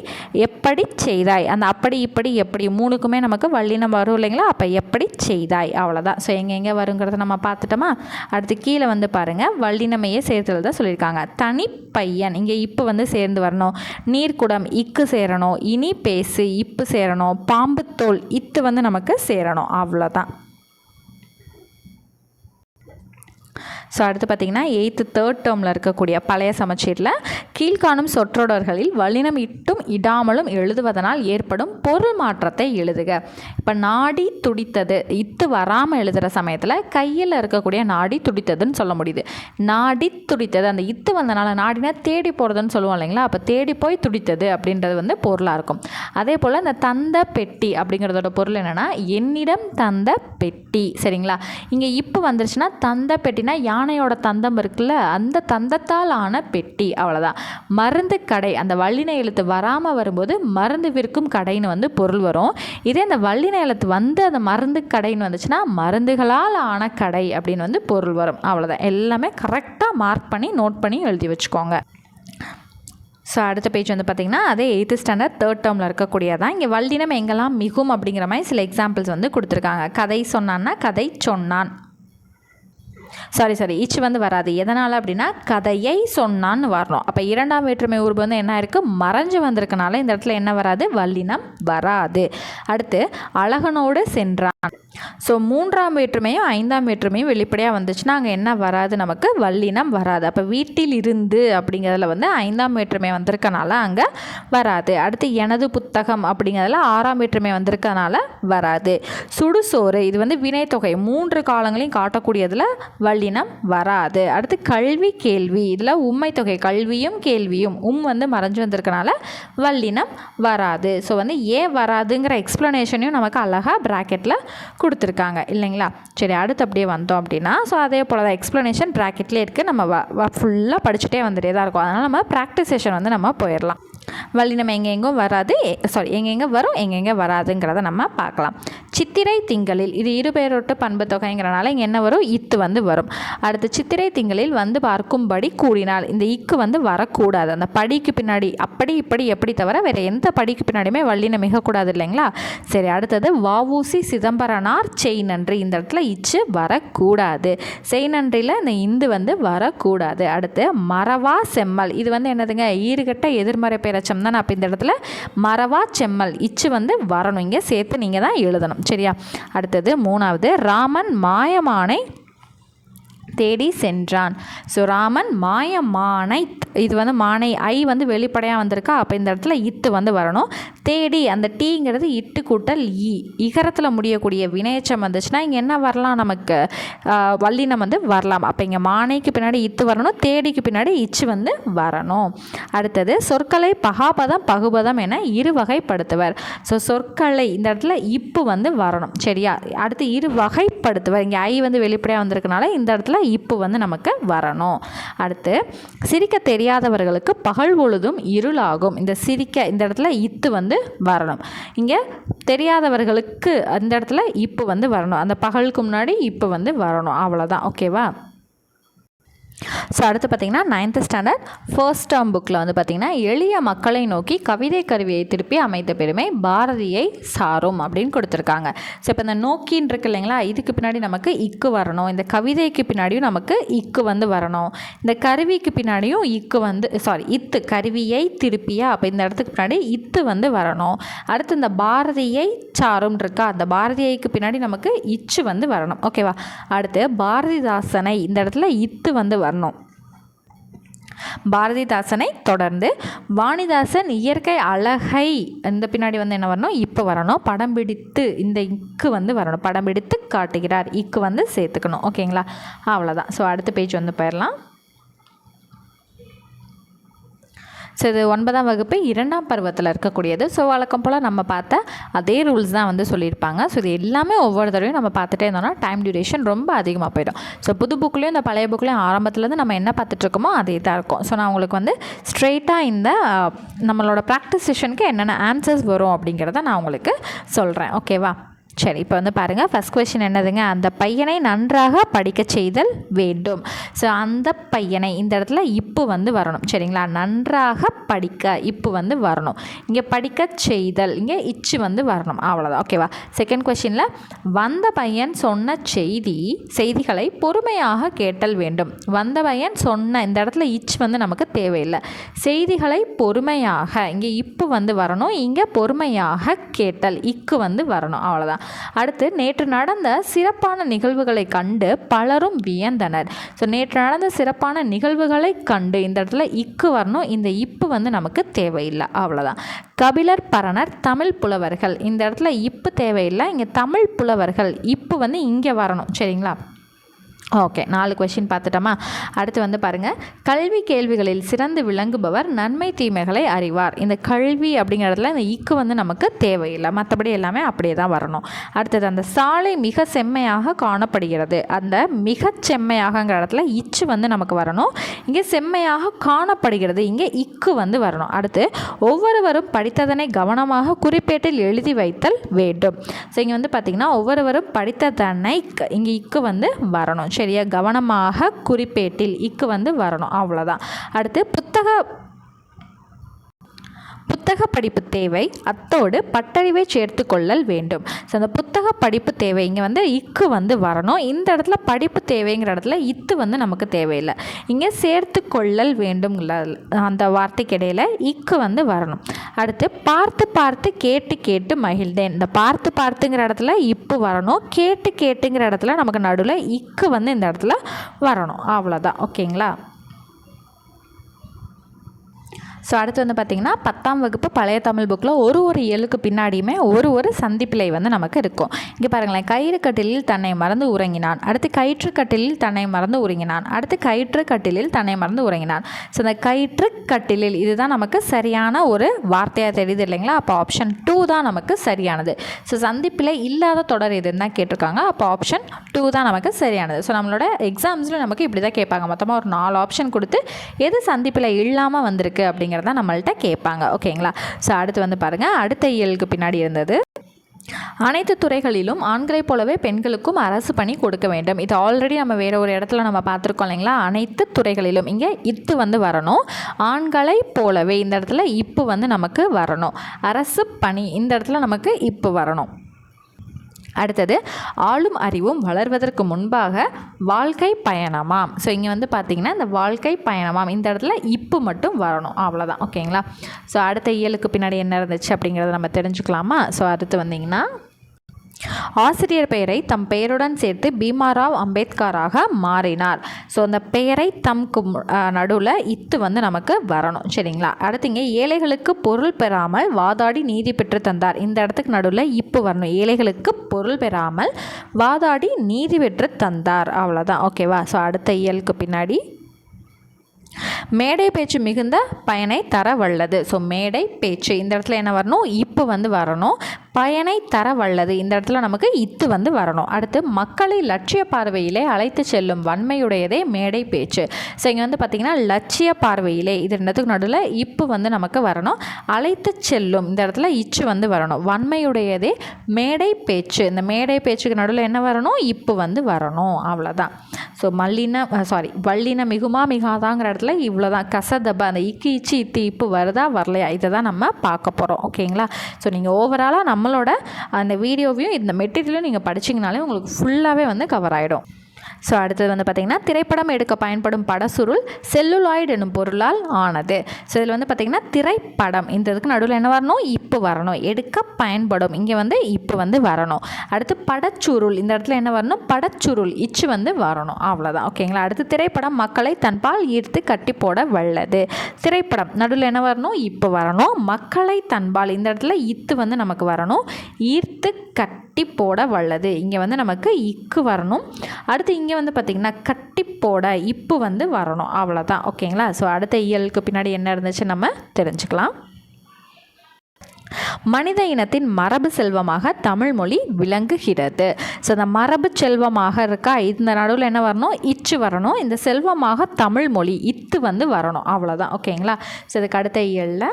எப்படி செய்தாய், அந்த அப்படி இப்படி எப்படி மூணுக்குமே நமக்கு வல்லினம் வரும் இல்லைங்களா? அப்போ எப்படி செய்தாய், அவ்வளோதான். ஸோ எங்கே வருங்கிறத நம்ம பார்த்துட்டோமா? அடுத்து கீழே வந்து பாருங்கள், வல்லினமையே சேர்த்து தான் சொல்லியிருக்காங்க. தனி பையன், இங்கே இப்போ வந்து சேர்ந்து வரணும். நீர்க்குடம் இக்கு சேரணும். இனி பேசு இப்பு சேரணும். பாம்பு தோல் இத்து வந்து நமக்கு சேரணும். அவ்வளோதான். ஸோ அடுத்து பார்த்திங்கன்னா 8th 3rd டேர்மில் இருக்கக்கூடிய பழைய சமச்சீரில் கீழ்காணும் சொற்றொடர்களில் வல்லினம் இட்டும் இடாமலும் எழுதுவதனால் ஏற்படும் பொருள் மாற்றத்தை எழுதுக. இப்போ நாடி துடித்தது இத்து வராமல் எழுதுகிற சமயத்தில் கையில் இருக்கக்கூடிய நாடி துடித்ததுன்னு சொல்ல முடியுது. நாடி துடித்தது, அந்த இத்து வந்தனால, நாடினா தேடி போகிறதுன்னு சொல்லுவோம் இல்லைங்களா? அப்போ தேடி போய் துடித்தது அப்படின்றது வந்து பொருளாக இருக்கும். அதே போல் இந்த தந்த பெட்டி அப்படிங்கிறதோட பொருள் என்னென்னா என்னிடம் தந்த பெட்டி. சரிங்களா? இங்கே இப்போ வந்துருச்சுன்னா தந்த பெட்டினா யானையோட தந்தம் இருக்குல்ல, அந்த தந்தத்தால் ஆன பெட்டி, அவ்வளோதான். மருந்து கடை, அந்த வல்லின எழுத்து வராமல் வரும்போது மருந்து விற்கும் கடைன்னு வந்து பொருள் வரும். இதே அந்த வல்லின எழுத்து வந்து அந்த மருந்து கடைன்னு வந்துச்சுன்னா மருந்துகளால் ஆன கடை அப்படின்னு வந்து பொருள் வரும். அவ்வளோதான். எல்லாமே கரெக்டாக மார்க் பண்ணி நோட் பண்ணி எழுதி வச்சுக்கோங்க. ஸோ அடுத்த பேஜ் வந்து பார்த்திங்கன்னா அதே 8th standard 3rd டேர்மில் இருக்கக்கூடியதான். இங்கே வல்லினம் எங்கெல்லாம் மிகும் அப்படிங்கிற மாதிரி சில எக்ஸாம்பிள்ஸ் வந்து கொடுத்துருக்காங்க. கதை சொன்னான்னா கதை சொன்னான், சாரி இச்சு வந்து வராது. எதனால் அப்படின்னா கதையை சொன்னான்னு வரணும். அப்போ இரண்டாம் வேற்றுமை உருவு வந்து என்ன இருக்குது? மறைஞ்சு வந்திருக்கனால இந்த இடத்துல என்ன வராது? வல்லினம் வராது. அடுத்து அழகனோடு சென்றான். ஸோ மூன்றாம் வேற்றுமையும் ஐந்தாம் வேற்றுமையும் வெளிப்படையாக வந்துச்சுன்னா அங்கே என்ன வராது? நமக்கு வல்லினம் வராது. அப்போ வீட்டில் இருந்து அப்படிங்கிறதுல வந்து ஐந்தாம் வேற்றுமை வந்திருக்கனால அங்கே வராது. அடுத்து எனது புத்தகம் அப்படிங்கிறதுல ஆறாம் வேற்றுமை வந்திருக்கனால வராது. சுடுசோறு, இது வந்து வினைத்தொகை 3 காலங்களையும் காட்டக்கூடியதில் வல்லினம் வராது. அடுத்து கல்வி கேள்வி, இதில் உண்மை தொகை கல்வியும் கேள்வியும் வந்து மறைஞ்சு வந்திருக்கனால வல்லினம் வராது. ஸோ வந்து ஏன் வராதுங்கிற எக்ஸ்ப்ளனேஷனையும் நமக்கு அழகாக ப்ராக்கெட்டில் கொடுத்துருக்காங்க இல்லைங்களா? சரி, அடுத்து அப்படியே வந்தோம் அப்படின்னா ஸோ அதே போல் தான் எக்ஸ்ப்ளனேஷன் ப்ராக்கெட்லேயே இருக்குது. நம்ம ஃபுல்லாக படிச்சுட்டே வந்துட்டே தான் இருக்கும். அதனால் நம்ம ப்ராக்டிஸ் செஷன் வந்து நம்ம போயிடலாம். வல்லினம் எங்கெங்கும் வராது, எங்கெங்கே வரும் எங்கெங்கே வராதுங்கிறத நம்ம பார்க்கலாம். சித்திரை திங்களில், இது இருபெயரொட்டு பண்பு தொகைங்கிறனால இங்கே என்ன வரும்? இத்து வந்து வரும். அடுத்து சித்திரை திங்களில் வந்து பார்க்கும்படி கூடினால், இந்த இக்கு வந்து வரக்கூடாது. அந்த படிக்கு பின்னாடி அப்படி இப்படி எப்படி தவிர வேறு எந்த படிக்கு பின்னாடியுமே வல்லினம் மிகக்கூடாது இல்லைங்களா? சரி, அடுத்தது வஉசி சிதம்பரனார் செய் நன்றி, இந்த இடத்துல இச்சு வரக்கூடாது. செய் நன்றியில் இந்த இந்து வந்து வரக்கூடாது. அடுத்து மறவா செம்மல், இது வந்து என்னதுங்க? ஈறுகட்ட எதிர்மறை பேரச்சம் தான். அப்போ இந்த இடத்துல மறவா செம்மல் இச்சு வந்து வரணும். இங்கே சேர்த்து நீங்கள் தான் எழுதணும். சரியா? அடுத்தது 3வது ராமன் மாயமானை தேடி சென்றான். ஸோ ராமன் மாயமானை, இது வந்து மானை ஐ வந்து வெளிப்படையாக வந்திருக்கா. அப்போ இந்த இடத்துல இத்து வந்து வரணும். தேடி, அந்த டீங்கிறது இட்டு கூட்டல் இ, இகரத்தில் முடியக்கூடிய வினையச்சம் வந்துச்சுன்னா இங்கே என்ன வரலாம்? நமக்கு வல்லினம் வந்து வரலாம். அப்போ இங்கே மானைக்கு பின்னாடி இத்து வரணும், தேடிக்கு பின்னாடி இச்சு வந்து வரணும். அடுத்தது சொற்களை பகாபதம் பகுபதம் என இரு வகைப்படுத்துவர். ஸோ சொற்களை இந்த இடத்துல இப்பு வந்து வரணும். சரியா? அடுத்து இரு வகைப்படுத்துவர், இங்கே ஐ வந்து வெளிப்படையாக வந்திருக்கனால இந்த இடத்துல இப்பு வந்து நமக்கு வரணும். அடுத்து சிரிக்க தெரியாதவர்களுக்கு பகல் பொழுதும் இருளாகும். இந்த சிரிக்க இந்த இடத்துல இத்து வந்து வரணும். இங்கே தெரியாதவர்களுக்கு அந்த இடத்துல இப்பு வந்து வரணும். அந்த பகலுக்கு முன்னாடி இப்பு வந்து வரணும். அவ்வளோதான். ஓகேவா? ஸோ அடுத்து பார்த்திங்கன்னா 9th standard 1st term புக்கில் வந்து பார்த்திங்கன்னா எளிய மக்களை நோக்கி கவிதை கருவியை திருப்பி அமைத்த பெருமை பாரதியை சாரும் அப்படின்னு கொடுத்துருக்காங்க. ஸோ இப்போ இந்த நோக்கின்னு இருக்கு இல்லைங்களா, இதுக்கு பின்னாடி நமக்கு இக்கு வரணும். இந்த கவிதைக்கு பின்னாடியும் நமக்கு இக்கு வந்து வரணும். இந்த கருவிக்கு பின்னாடியும் இக்கு வந்து இத்து, கருவியை திருப்பியா, அப்போ இந்த இடத்துக்கு பின்னாடி இத்து வந்து வரணும். அடுத்து இந்த பாரதியை சாரும் இருக்கா, அந்த பாரதியைக்கு பின்னாடி நமக்கு இச்சு வந்து வரணும். ஓகேவா? அடுத்து பாரதிதாசனை, இந்த இடத்துல இத்து வந்து வரணும். பாரதிதாசனை தொடர்ந்து வாணிதாசன் இயற்கை அழகை, இந்த பின்னாடி வந்து என்ன வரணும்? இப்போ வரணும். படம் பிடித்து, இந்த இக்கு வந்து வரணும். படம் பிடித்து காட்டுகிறார், இக்கு வந்து சேர்த்துக்கணும். ஓகேங்களா? அவ்வளோதான். ஸோ அடுத்த பேஜ் வந்து போயிடலாம். ஸோ இது 9ஆம் வகுப்பு 2ஆம் பருவத்தில் இருக்கக்கூடியது. ஸோ வழக்கம் போல் நம்ம பார்த்த அதே ரூல்ஸ் தான் வந்து சொல்லியிருப்பாங்க. ஸோ இது எல்லாமே ஒவ்வொரு தடவையும் நம்ம பார்த்துட்டே இருந்தோம்னா டைம் டியூரேஷன் ரொம்ப அதிகமாக போயிடும். ஸோ புது புக்லேயும் இந்த பழைய புக்லேயும் ஆரம்பத்துலேருந்து நம்ம என்ன பார்த்துட்ருக்கோமோ அதே தான் இருக்கும். ஸோ நான் உங்களுக்கு வந்து ஸ்ட்ரெயிட்டாக இந்த நம்மளோட ப்ராக்டிஸ் செஷனுக்கு என்னென்ன ஆன்சர்ஸ் வரும் அப்படிங்கிறத நான் உங்களுக்கு சொல்கிறேன். ஓகேவா? சரி, இப்போ வந்து பாருங்கள். ஃபஸ்ட் கொஸ்டின் என்னதுங்க? அந்த பையனை நன்றாக படிக்க செய்தல் வேண்டும். ஸோ அந்த பையனை இந்த இடத்துல இப்போ வந்து வரணும். சரிங்களா? நன்றாக படிக்க இப்போ வந்து வரணும். இங்கே படிக்க செய்தல் இங்கே இச்சு வந்து வரணும். அவ்வளோதான். ஓகேவா? செகண்ட் கொஸ்டினில் வந்த பையன் சொன்ன செய்திகளை பொறுமையாக கேட்டல் வேண்டும். வந்த பையன் சொன்ன இந்த இடத்துல இச்சு வந்து நமக்கு தேவையில்லை. செய்திகளை பொறுமையாக இங்கே இப்போ வந்து வரணும். இங்கே பொறுமையாக கேட்டல் இக்கு வந்து வரணும். அவ்வளோதான். அடுத்து நேற்று நடந்த சிறப்பான நிகழ்வுகளை கண்டு பலரும் வியந்தனர். ஸோ நேற்று நடந்த சிறப்பான நிகழ்வுகளை கண்டு இந்த இடத்துல இக்கு வரணும். இந்த இப்பு வந்து நமக்கு தேவையில்லை. அவ்வளோதான். கபிலர் பரணர் தமிழ் புலவர்கள் இந்த இடத்துல இப்பு தேவையில்லை. இங்கே தமிழ் புலவர்கள் இப்பு வந்து இங்கே வரணும். சரிங்களா? ஓகே, 4 கொஸ்டின் பார்த்துட்டோமா? அடுத்து வந்து பாருங்கள். கல்வி கேள்விகளில் சிறந்து விளங்குபவர் நன்மை தீமைகளை அறிவார். இந்த கல்வி அப்படிங்கிறதுல இந்த இக்கு வந்து நமக்கு தேவையில்லை. மற்றபடி எல்லாமே அப்படியே தான் வரணும். அடுத்தது அந்த சாலை மிக செம்மையாக காணப்படுகிறது. அந்த மிக செம்மையாகங்கிற இடத்துல இச்சு வந்து நமக்கு வரணும். இங்கே செம்மையாக காணப்படுகிறது இங்கே இக்கு வந்து வரணும். அடுத்து ஒவ்வொருவரும் படித்ததனை கவனமாக குறிப்பேட்டில் எழுதி வைத்தல் வேண்டும். ஸோ இங்கே வந்து பார்த்திங்கன்னா ஒவ்வொருவரும் படித்ததனை இங்கே இக்கு வந்து வரணும். சரியா? கவனமாக குறிப்பேட்டில் இக்கு வந்து வரணும். அவ்வளோதான். அடுத்து புத்தக படிப்பு தேவை, அத்தோடு பட்டறிவை சேர்த்து கொள்ளல் வேண்டும். ஸோ அந்த புத்தக படிப்பு தேவை இங்கே வந்து இக்கு வந்து வரணும். இந்த இடத்துல படிப்பு தேவைங்கிற இடத்துல இத்து வந்து நமக்கு தேவையில்லை. இங்கே சேர்த்து கொள்ளல் வேண்டும் அந்த வார்த்தைக்கு இடையில் இக்கு வந்து வரணும். அடுத்து பார்த்து பார்த்து கேட்டு கேட்டு மகிழ்ந்தேன். இந்த பார்த்து பார்த்துங்கிற இடத்துல இப்பு வரணும். கேட்டு கேட்டுங்கிற இடத்துல நமக்கு நடுவில் இக்கு வந்து இந்த இடத்துல வரணும். அவ்வளோதான். ஓகேங்களா? ஸோ அடுத்து வந்து பார்த்திங்கன்னா 10ஆம் வகுப்பு பழைய தமிழ் புக்கில் ஒரு இயலுக்கு பின்னாடியுமே ஒரு சந்திப்பிழை வந்து நமக்கு இருக்கும். இங்கே பாருங்களேன். கயிறு கட்டிலில் தன்னை மறந்து உறங்கினான். அடுத்து கயிற்று கட்டிலில் தன்னை மறந்து உறங்கினான். அடுத்து கயிற்று கட்டிலில் தன்னை மறந்து உறங்கினான். ஸோ இந்த கயிற்று கட்டிலில் இதுதான் நமக்கு சரியான ஒரு வார்த்தையாக தெரியுது இல்லைங்களா? அப்போ ஆப்ஷன் 2 தான் நமக்கு சரியானது. ஸோ சந்திப்பிழை இல்லாத தொடர் எதுன்னு தான் கேட்டிருக்காங்க. அப்போ ஆப்ஷன் 2 தான் நமக்கு சரியானது. ஸோ நம்மளோட எக்ஸாம்ஸில் நமக்கு இப்படி தான் கேட்பாங்க. மொத்தமாக ஒரு 4 ஆப்ஷன் கொடுத்து எது சந்திப்பிழை இல்லாமல் வந்திருக்கு அப்படிங்கிறத நம்மள்கிட்ட கேட்பாங்க. ஓகேங்களா? ஸோ அடுத்து வந்து பாருங்கள். அடுத்த இயலுக்கு பின்னாடி இருந்தது அனைத்து துறைகளிலும் ஆண்களைப் போலவே பெண்களுக்கும் அரசு பணி கொடுக்க வேண்டும். இது ஆல்ரெடி நம்ம வேறு ஒரு இடத்துல நம்ம பார்த்துருக்கோம் இல்லைங்களா? அனைத்து துறைகளிலும் இங்கே இத்து வந்து வரணும். ஆண்களைப் போலவே இந்த இடத்துல இப்பு வந்து நமக்கு வரணும். அரசு பணி இந்த இடத்துல நமக்கு இப்பு வரணும். அடுத்தது ஆளும் அறிவும் வளர்வதற்கு முன்பாக வாழ்க்கை பயணமாம். ஸோ இங்கே வந்து பார்த்திங்கன்னா இந்த வாழ்க்கை பயணமாம் இந்த இடத்துல இப்பு மட்டும் வரணும். அவ்வளோதான். ஓகேங்களா? ஸோ அடுத்த இயலுக்கு பின்னாடி என்ன இருந்துச்சு அப்படிங்கிறத நம்ம தெரிஞ்சுக்கலாமா? ஸோ அடுத்து வந்திங்கன்னா ஆசிரியர் பெயரை தம் பெயருடன் சேர்த்து பீமாராவ் அம்பேத்கராக மாறினார். ஸோ அந்த பெயரை தம்க்கு நடுவில் இத்து வந்து நமக்கு வரணும். சரிங்களா? அடுத்து இங்கே ஏழைகளுக்கு பொருள் பெறாமல் வாதாடி நீதி பெற்று தந்தார். இந்த இடத்துக்கு நடுவில் இப்பு வரணும். ஏழைகளுக்கு பொருள் பெறாமல் வாதாடி நீதி பெற்று தந்தார். அவ்வளோதான். ஓகேவா? ஸோ அடுத்த இயலுக்கு பின்னாடி மேடை பேச்சு மிகுந்த பயனை தர வல்லது. ஸோ மேடை பேச்சு இந்த இடத்துல என்ன வரணும்? இப்பு வந்து வரணும். பயனை தர வல்லது இந்த இடத்துல நமக்கு இத்து வந்து வரணும். அடுத்து மக்களை லட்சிய பார்வையிலே அழைத்து செல்லும் வன்மையுடையதே மேடை பேச்சு. ஸோ இங்கே வந்து பார்த்திங்கன்னா லட்சிய பார்வையிலே இது ரெண்டுத்துக்கு நடுவில் இப்பு வந்து நமக்கு வரணும். அழைத்து செல்லும் இந்த இடத்துல இச்சு வந்து வரணும். வன்மையுடையதே மேடை பேச்சு இந்த மேடை பேச்சுக்கு நடுவில் என்ன வரணும்? இப்பு வந்து வரணும். அவ்வளோதான். ஸோ வல்லின மிகுமா மிகாதாங்கிற இடத்துல இவ்வளோதான். கசதப அந்த இக்கு இச்சு இத்து இப்பு வருதா வரலையா இதை தான் நம்ம பார்க்க போகிறோம். ஓகேங்களா? ஸோ நீங்கள் ஓவராலாக நம்மளோட அந்த வீடியோவையும் இந்த மெட்டீரியலையும் நீங்கள் படிச்சிங்கனாலே உங்களுக்கு ஃபுல்லாகவே வந்து கவர் ஆகிடும். ஸோ அடுத்தது வந்து பார்த்திங்கன்னா திரைப்படம் எடுக்க பயன்படும் படசுருள் செல்லுலாய்டு என்னும் பொருளால் ஆனது. ஸோ இதில் வந்து பார்த்திங்கன்னா திரைப்படம் இந்த இதுக்கு நடுவில் என்ன வரணும்? இப்பு வரணும். எடுக்க பயன்படும் இங்கே வந்து இப்பு வந்து வரணும். அடுத்து படச்சுருள் இந்த இடத்துல என்ன வரணும்? படச்சுருள் இச்சு வந்து வரணும். அவ்வளோதான். ஓகேங்களா? அடுத்து திரைப்படம் மக்களை தன்பால் ஈர்த்து கட்டி போட வல்லது. திரைப்படம் நடுவில் என்ன வரணும்? இப்பு வரணும். மக்களை தன்பால் இந்த இடத்துல இத்து வந்து நமக்கு வரணும். ஈர்த்து கட்டி போட வல்லது. இங்கே வந்து நமக்கு இக்கு வரணும். அடுத்து இங்கே வந்து பார்த்திங்கன்னா கட்டி போட இப்பு வந்து வரணும். அவ்வளோதான். ஓகேங்களா? ஸோ அடுத்த இயலுக்கு பின்னாடி என்ன இருந்துச்சு நம்ம தெரிஞ்சுக்கலாம். மனித இனத்தின் மரபு செல்வமாக தமிழ் மொழி விளங்குகிறது. ஸோ இந்த மரபு செல்வமாக இருக்கா, இந்த நடுவில் என்ன வரணும், இச்சு வரணும். இந்த செல்வமாக தமிழ் மொழி இத்து வந்து வரணும். அவ்வளோதான். ஓகேங்களா? ஸோ இதுக்கு அடுத்த இயலில்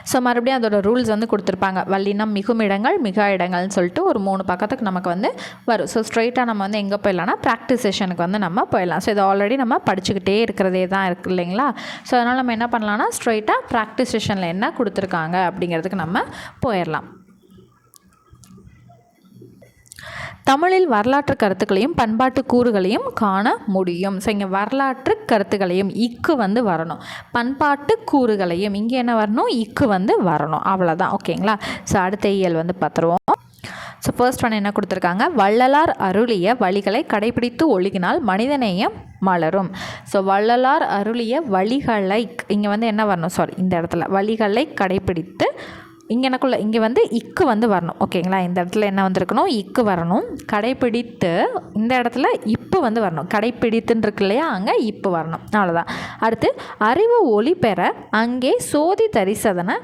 ஸோ மறுபடியும் அதோட ரூல்ஸ் வந்து கொடுத்துருப்பாங்க. வல்லினம் மிகும் இடங்கள் மிகா இடங்கள்னு சொல்லிட்டு ஒரு 3 பக்கத்துக்கு நமக்கு வந்து வரும். ஸோ ஸ்ட்ரைட்டாக நம்ம வந்து எங்கே போயிடலாம்னா ப்ராக்டிஸ் செஷனுக்கு வந்து நம்ம போயிடலாம். ஸோ இது ஆல்ரெடி நம்ம படிச்சுக்கிட்டே இருக்கிறதே தான் இருக்குது இல்லைங்களா? ஸோ அதனால் நம்ம என்ன பண்ணலாம்னா ஸ்ட்ரைட்டாக ப்ராக்டிஸ் செஷனில் என்ன கொடுத்துருக்காங்க அப்படிங்கிறதுக்கு நம்ம போயிடலாம். தமிழில் வரலாற்று கருத்துக்களையும் பண்பாட்டு கூறுகளையும் காண முடியும். ஸோ இங்கே வரலாற்று கருத்துக்களையும் இக்கு வந்து வரணும். பண்பாட்டு கூறுகளையும் இங்கே என்ன வரணும், இக்கு வந்து வரணும். அவ்வளோதான். ஓகேங்களா? ஸோ அடுத்த இயல் வந்து பார்த்துருவோம். ஸோ ஃபர்ஸ்ட் ஒன் என்ன கொடுத்துருக்காங்க, வள்ளலார் அருளிய வழிகளை கடைபிடித்து ஒழுகினால் மனிதநேயம் மலரும். ஸோ வள்ளலார் அருளிய வழிகளை இங்கே வந்து என்ன வரணும், இந்த இடத்துல வழிகளை கடைபிடித்து இங்கே வந்து இக்கு வந்து வரணும். ஓகேங்களா? இந்த இடத்துல என்ன வந்திருக்கணும், இக்கு வரணும். கடைப்பிடித்து இந்த இடத்துல இப்பு வந்து வரணும். கடைப்பிடித்துன்னு இருக்கு இல்லையா, அங்கே இப்பு வரணும். அவ்வளோதான். அடுத்து அறிவு ஒளி பெற அங்கே சோதி தரிசதன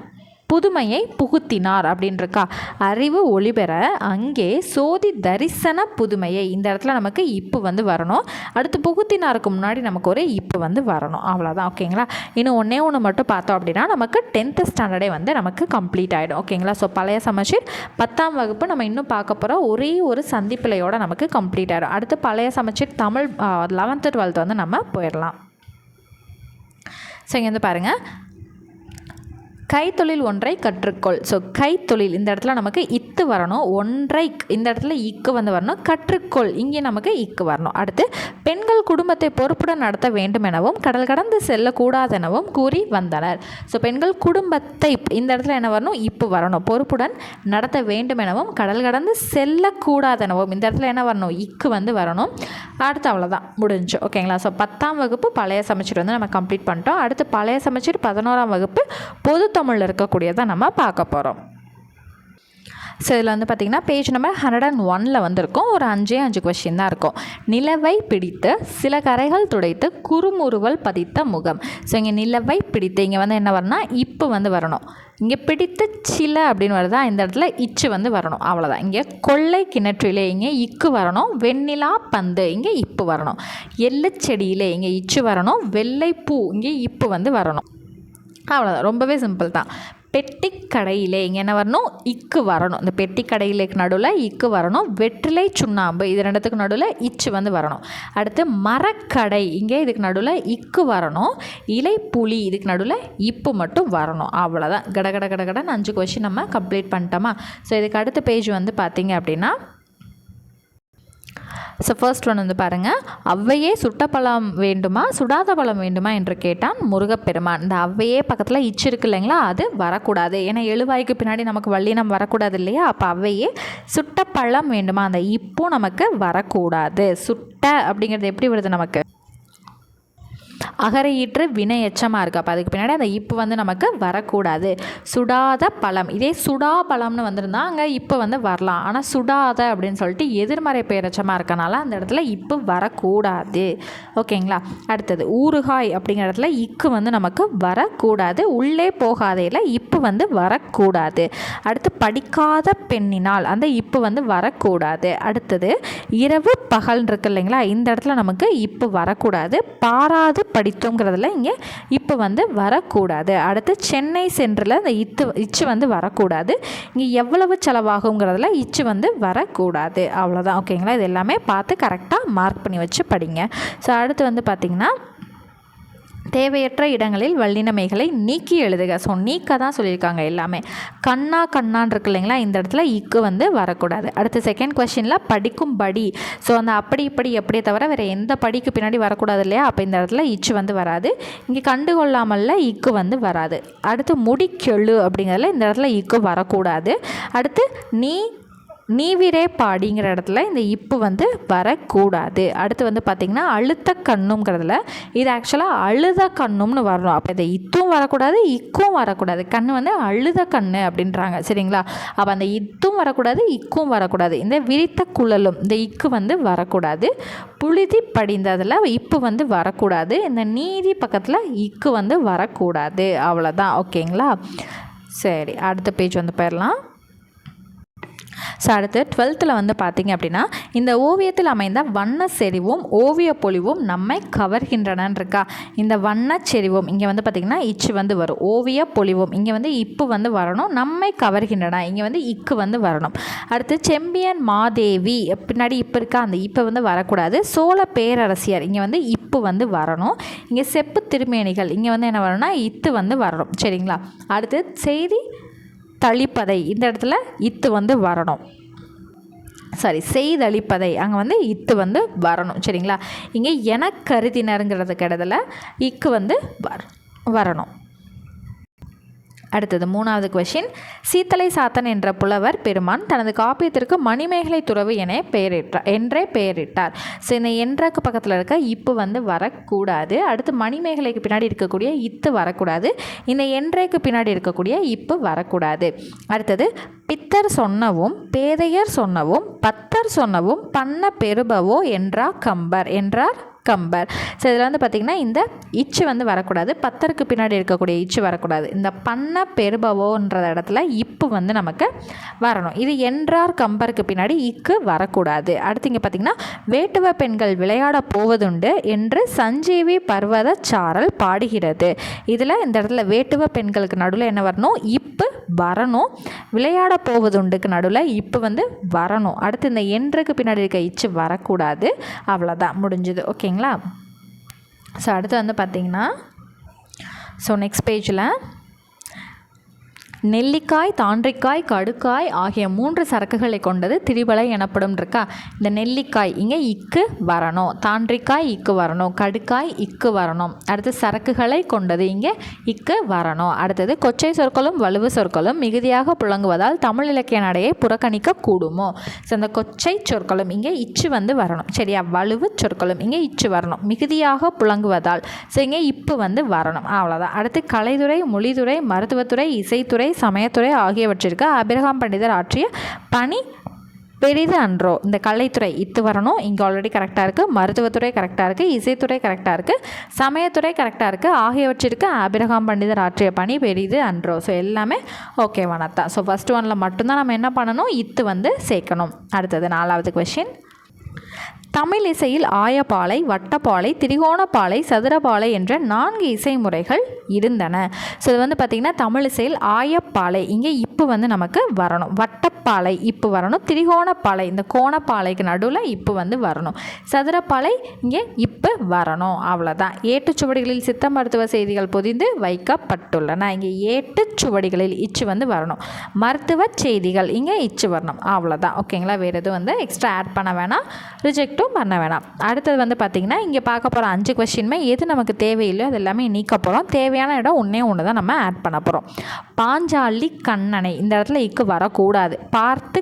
புதுமையை புகுத்தினார் அப்படின்ட்டுருக்கா. அறிவு ஒளிபெற அங்கே சோதி தரிசன புதுமையை இந்த இடத்துல நமக்கு இப்பு வந்து வரணும். அடுத்து புகுத்தினாருக்கு முன்னாடி நமக்கு ஒரு இப்பு வந்து வரணும். அவ்வளோதான். ஓகேங்களா? இன்னும் ஒன்று மட்டும் பார்த்தோம் அப்படின்னா நமக்கு 10th ஸ்டாண்டர்டே வந்து நமக்கு கம்ப்ளீட் ஆகிடும். ஓகேங்களா? ஸோ பழைய சமச்சீர் 10ஆம் வகுப்பு நம்ம இன்னும் பார்க்க போகிற ஒரே ஒரு சந்திப்பிலையோடு நமக்கு கம்ப்ளீட் ஆகிடும். அடுத்து பழைய சமச்சீர் தமிழ் 11th 12th வந்து நம்ம போயிடலாம். ஸோ இங்கே வந்து பாருங்கள், கைத்தொழில் ஒன்றை கற்றுக்கொள். ஸோ கைத்தொழில் இந்த இடத்துல நமக்கு இத்து வரணும். ஒன்றை இந்த இடத்துல இக்கு வந்து வரணும். கற்றுக்கொள் இங்கே நமக்கு இக்கு வரணும். அடுத்து பெண்கள் குடும்பத்தை பொறுப்புடன் நடத்த வேண்டும் எனவும் கடல் கடந்து செல்லக்கூடாதெனவும் கூறி வந்தனர். ஸோ பெண்கள் குடும்பத்தை இந்த இடத்துல என்ன வரணும், இப்பு வரணும். பொறுப்புடன் நடத்த வேண்டும் எனவும் கடல் கடந்து செல்லக்கூடாதெனவும் இந்த இடத்துல என்ன வரணும், இக்கு வந்து வரணும். அடுத்து அவ்வளோதான், முடிஞ்சு. ஓகேங்களா? ஸோ 10ஆம் வகுப்பு பழைய சமச்சீர் வந்து நம்ம கம்ப்ளீட் பண்ணிட்டோம். அடுத்து பழைய சமச்சீர் 11ஆம் வகுப்பு பொது தமிழில் இருக்கக்கூடியதை நம்ம பார்க்க போகிறோம். ஸோ இதில் வந்து பார்த்திங்கன்னா பேஜ் நம்பர் 101 வந்திருக்கும். ஒரு 5 கொஸ்டின் தான் இருக்கும். நிலவை பிடித்து சில கரைகள் துடைத்து குறுமுறுவல் பதித்த முகம். ஸோ இங்கே நிலவை பிடித்து இங்கே வந்து என்ன வரணும்னா இப்பு வந்து வரணும். இங்கே பிடித்து சில அப்படின்னு வருதா, இந்த இடத்துல இச்சு வந்து வரணும். அவ்வளோதான். இங்கே கொள்ளை கிணற்றிலே இங்கே இக்கு வரணும். வெண்ணிலா பந்து இங்கே இப்பு வரணும். எள்ளு செடியிலே இங்கே இச்சு வரணும். வெள்ளைப்பூ இங்கே இப்பு வந்து வரணும். அவ்வளோதான். ரொம்பவே சிம்பிள் தான். பெட்டி கடையிலே இங்கே என்ன வரணும், இக்கு வரணும். இந்த பெட்டி கடையிலேக்கு நடுவில் இக்கு வரணும். வெற்றிலை சுண்ணாம்பு இது ரெண்டுத்துக்கு நடுவில் இச்சு வந்து வரணும். அடுத்து மரக்கடை இங்கே இதுக்கு நடுவில் இக்கு வரணும். இலை புளி இதுக்கு நடுவில் இப்பு மட்டும் வரணும். அவ்வளோதான். கடகடன்னு 5 கொஸ்டின் நம்ம கம்ப்ளீட் பண்ணிட்டோமா? ஸோ இதுக்கு அடுத்த பேஜ் வந்து பார்த்திங்க அப்படின்னா, ஸோ ஃபர்ஸ்ட் ஒன் வந்து பாருங்கள், அவ்வையே சுட்ட பழம் வேண்டுமா சுடாத பழம் வேண்டுமா என்று கேட்டான் முருகப்பெருமான். இந்த அவ்வையே பக்கத்தில் இச்சு இருக்கு இல்லைங்களா, அது வரக்கூடாது. ஏன்னா எழுவாய்க்கு பின்னாடி நமக்கு வல்லினம் வரக்கூடாது இல்லையா. அப்போ அவ்வையே சுட்ட பழம் வேண்டுமா, அந்த இப்போ நமக்கு வரக்கூடாது. சுட்ட அப்படிங்கிறது எப்படி வருது, நமக்கு அகரையீற்று வினை எச்சமாக இருக்குது. அப்போ அதுக்கு பின்னாடி அந்த இப்பு வந்து நமக்கு வரக்கூடாது. சுடாத பழம், இதே சுடா பழம்னு வந்திருந்தா அங்கே இப்போ வந்து வரலாம். ஆனால் சுடாத அப்படின்னு சொல்லிட்டு எதிர்மறை பெயரெச்சமாக இருக்கனால அந்த இடத்துல இப்பு வரக்கூடாது. ஓகேங்களா? அடுத்தது ஊறுகாய் அப்படிங்கிற இடத்துல இக்கு வந்து நமக்கு வரக்கூடாது. உள்ளே போகாதையில் இப்பு வந்து வரக்கூடாது. அடுத்து படிக்காத பெண்ணினால் அந்த இப்பு வந்து வரக்கூடாது. அடுத்தது இரவு பகல் இருக்கு இல்லைங்களா, இந்த இடத்துல நமக்கு இப்பு வரக்கூடாது. பாராது படித்தோங்கிறதுல இங்கே இப்போ வந்து வரக்கூடாது. அடுத்து சென்னை சென்றில் இந்த இச்சு வந்து வரக்கூடாது. இங்கே எவ்வளவு செலவாகுங்கிறதுல இச்சு வந்து வரக்கூடாது. அவ்வளோதான். ஓகேங்களா? இது எல்லாமே பார்த்து கரெக்டாக மார்க் பண்ணி வச்சு படிங்க. ஸோ அடுத்து வந்து பார்த்திங்கன்னா, தேவையற்ற இடங்களில் வல்லினமைகளை நீக்கி எழுதுக. ஸோ நீக்க தான் சொல்லியிருக்காங்க எல்லாமே. கண்ணான் இருக்கு இல்லைங்களா, இந்த இடத்துல இக்கு வந்து வரக்கூடாது. அடுத்து செகண்ட் கொஸ்டினில் படிக்கும் படி. ஸோ அந்த அப்படி இப்படி எப்படியே தவிர வேறு எந்த படிக்கு பின்னாடி வரக்கூடாது இல்லையா. அப்போ இந்த இடத்துல இச்சு வந்து வராது. இங்கே கண்டுகொள்ளாமல்ல இக்கு வந்து வராது. அடுத்து முடிக்கெழு அப்படிங்கிறதுல இந்த இடத்துல இக்கு வரக்கூடாது. அடுத்து நீ நீவிரே பாடிங்கிற இடத்துல இந்த இப்பு வந்து வரக்கூடாது. அடுத்து வந்து பார்த்திங்கன்னா அழுத்த கண்ணுங்கிறதுல இது ஆக்சுவலாக அழுத கண்ணும்னு வரணும். அப்போ இதை இத்தும் வரக்கூடாது, இக்கும் வரக்கூடாது. கண்ணு வந்து அழுத கண்ணு அப்படின்றாங்க, சரிங்களா? அப்போ அந்த இத்தும் வரக்கூடாது, இக்கும் வரக்கூடாது. இந்த விரித்த குழலும் இந்த இக்கு வந்து வரக்கூடாது. புழுதி படிந்ததில் இப்பு வந்து வரக்கூடாது. இந்த நீதி பக்கத்தில் இக்கு வந்து வரக்கூடாது. அவ்வளோதான், ஓகேங்களா? சரி, அடுத்த பேஜ் வந்து போயிடலாம். ஸோ அடுத்து 12th வந்து பார்த்திங்க அப்படின்னா இந்த ஓவியத்தில் அமைந்த வண்ண செறிவும் ஓவிய பொலிவும் நம்மை கவர்கின்றனன் இருக்கா. இந்த வண்ண செறிவும் இங்கே வந்து பார்த்திங்கன்னா இச்சு வந்து வரும். ஓவிய பொலிவும் இங்கே வந்து இப்பு வந்து வரணும். நம்மை கவர்கின்றன இங்கே வந்து இக்கு வந்து வரணும். அடுத்து செம்பியன் மாதேவி பின்னாடி இப்போ இருக்கா, அந்த இப்போ வந்து வரக்கூடாது. சோழ பேரரசியர் இங்கே வந்து இப்பு வந்து வரணும். இங்கே செப்பு திருமேனிகள் இங்கே வந்து என்ன வரணும்னா இத்து வந்து வரணும், சரிங்களா? அடுத்து செய்தி தளிப்பதை இந்த இடத்துல இத்து வந்து வரணும். செய்தளிப்பதை அங்கே வந்து இத்து வந்து வரணும், சரிங்களா? இங்கே எனக்கருதினருங்கிறதுக்கு இடத்துல இக்கு வந்து வரணும். அடுத்தது 3வது கொஷின். சீத்தலை சாத்தன் என்ற புலவர் பெருமான் தனது காப்பியத்திற்கு மணிமேகலை துறவு என்றே பெயரிட்டார். ஸோ இந்த என்றக்கு பக்கத்தில் இருக்க இப்பு வந்து வரக்கூடாது. அடுத்து மணிமேகலைக்கு பின்னாடி இருக்கக்கூடிய இத்து வரக்கூடாது. இந்த என்றைக்கு பின்னாடி இருக்கக்கூடிய இப்பு வரக்கூடாது. அடுத்தது பித்தர் சொன்னவும் பேதையர் சொன்னவும் பத்தர் சொன்னவும் பண்ண பெறுபவோ என்றார் கம்பர். ஸோ இதில் வந்து பார்த்திங்கன்னா இந்த இச்சு வந்து வரக்கூடாது. பத்தருக்கு பின்னாடி இருக்கக்கூடிய இச்சு வரக்கூடாது. இந்த பண்ண பெறுபவோன்ற இடத்துல இப்பு வந்து நமக்கு வரணும். இது என்றார் கம்பருக்கு பின்னாடி இக்கு வரக்கூடாது. அடுத்து இங்கே பார்த்திங்கன்னா வேட்டுவ பெண்கள் விளையாட போவதுண்டு என்று சஞ்சீவி பர்வத சாரல் பாடுகிறது. இதில் இந்த இடத்துல வேட்டுவ பெண்களுக்கு நடுவில் என்ன வரணும், இப்பு வரணும். விளையாட போவதுண்டுக்கு நடுவில் இப்பு வந்து வரணும். அடுத்து இந்த என்றுக்கு பின்னாடி இருக்க இச்சு வரக்கூடாது. அவ்வளோதான், முடிஞ்சுது, ஓகேங்களா? ஸோ அடுத்து வந்து பார்த்திங்கன்னா நெக்ஸ்ட் பேஜில் நெல்லிக்காய் தாண்டிக்காய் கடுக்காய் ஆகிய 3 சரக்குகளை கொண்டது திரிபலை எனப்படும் இருக்கா. இந்த நெல்லிக்காய் இங்கே இக்கு வரணும், தாண்டிக்காய் இக்கு வரணும், கடுக்காய் இக்கு வரணும். அடுத்து சரக்குகளை கொண்டது இங்கே இக்கு வரணும். அடுத்தது கொச்சை சொற்களும் வலுவு சொற்களும் மிகுதியாக புழங்குவதால் தமிழ் இலக்கிய நடையை புறக்கணிக்க கூடுமோ. ஸோ இந்த கொச்சை சொற்களும் இங்கே இச்சு வந்து வரணும், சரியா? வலுவு சொற்களும் இங்கே இச்சு வரணும். மிகுதியாக புழங்குவதால் ஸோ இங்கே இப்பு வந்து வரணும். அவ்வளோதான். அடுத்து கலைத்துறை, மொழித்துறை, மருத்துவத்துறை, இசைத்துறை, சமயத்துறை ஆகியவற்றிற்கு ஆபிரகாம் பண்டிதர் ஆற்றிய பணி பெரிது அன்றோ. இந்த கலைத்துறை இத்து வரணும், இங்கே ஆல்ரெடி கரெக்டாக இருக்குது. மருத்துவத்துறை கரெக்டாக இருக்குது, இசைத்துறை கரெக்டாக இருக்குது, சமயத்துறை கரெக்டாக இருக்குது. ஆகியவற்றிற்கு ஆபிரகாம் பண்டிதர் ஆற்றிய பணி பெரிது அன்றோ. ஸோ எல்லாமே ஓகேவானதா. ஸோ ஃபஸ்ட் ஒன்னில் மட்டும்தான் நம்ம என்ன பண்ணணும், இத்து வந்து சேர்க்கணும். அடுத்தது 4வது கொஷின். தமிழ் இசையில் ஆயப்பாலை, வட்டப்பாலை, திரிகோணப்பாலை, சதுரப்பாலை என்ற 4 இசை முறைகள் இருந்தன. ஸோ இது வந்து பார்த்திங்கன்னா தமிழ் இசையில் ஆயப்பாலை இங்கே இப்பு வந்து நமக்கு வரணும், வட்டப்பாலை இப்பு வரணும், திரிகோணப்பாலை இந்த கோணப்பாலைக்கு நடுவில் இப்பு வந்து வரணும், சதுரப்பாலை இங்கே இப்பு வரணும். அவ்வளோதான். ஏட்டுச்சுவடிகளில் சித்த மருத்துவ செய்திகள் பொதிந்து வைக்கப்பட்டுள்ளன. இங்கே ஏட்டுச்சுவடிகளில் இச்சு வந்து வரணும். மருத்துவ செய்திகள் இங்கே இச்சு வரணும். அவ்வளோதான், ஓகேங்களா? வேறு எதுவும் வந்து எக்ஸ்ட்ரா ஆட் பண்ண வேணாம், ரிஜெக்டும் பண்ண வேணாம். அடுத்தது வந்து பார்த்திங்கன்னா இங்கே பார்க்க போகிற 5 கொஸ்டின்மே எது நமக்கு தேவையில்லையோ அது எல்லாமே நீக்க போகிறோம். தேவையான இடம் ஒன்று தான் நம்ம ஆட் பண்ண போகிறோம். பாஞ்சாலி கண்ணனை இந்த இடத்துல இக்கு வரக்கூடாது. பார்த்து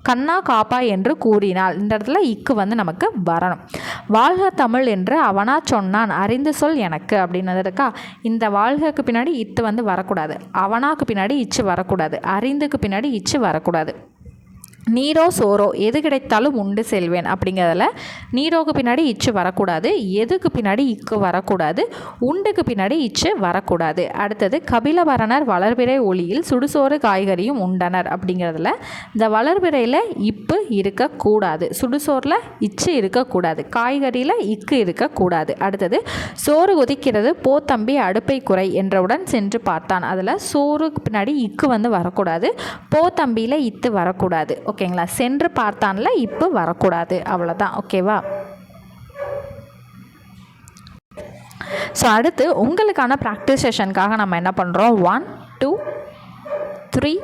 கண்ணா காப்பா என்று கூறினால் இந்த இடத்துல இக்கு வந்து நமக்கு வரணும். வாழ்க தமிழ் என்று அவனா சொன்னான் அறிந்து சொல் எனக்கு அப்படின்னது இருக்கா. இந்த வாழ்கைக்கு பின்னாடி இத்து வந்து வரக்கூடாது. அவனாக்கு பின்னாடி இச்சு வரக்கூடாது. அறிந்துக்கு பின்னாடி இச்சு வரக்கூடாது. நீரோ சோரோ எது கிடைத்தாலும் உண்டு செல்வேன் அப்படிங்கிறதுல நீரோக்கு பின்னாடி இச்சு வரக்கூடாது. எதுக்கு பின்னாடி இக்கு வரக்கூடாது. உண்டுக்கு பின்னாடி இச்சு வரக்கூடாது. அடுத்தது கபிலவரணர் வளர்பிறை ஒளியில் சுடுசோறு காய்கறியும் உண்டனர் அப்படிங்கிறதுல இந்த வளர்பிறையில் இப்பு இருக்கக்கூடாது. சுடுசோறில் இச்சு இருக்கக்கூடாது. காய்கறியில் இக்கு இருக்கக்கூடாது. அடுத்தது சோறு கொதிக்கிறது போ தம்பி அடுப்பை குறை என்றவுடன் சென்று பார்த்தான். அதில் சோறுக்கு பின்னாடி இக்கு வந்து வரக்கூடாது. போ தம்பியில் இத்து வரக்கூடாது. ஓகேங்களா? சென்று பார்த்தான்ல இப்போ வரக்கூடாது. அவ்வளோதான், ஓகேவா? ஸோ அடுத்து உங்களுக்கான ப்ராக்டிஸ் செஷனுக்காக நம்ம என்ன பண்ணுறோம், 1 2 3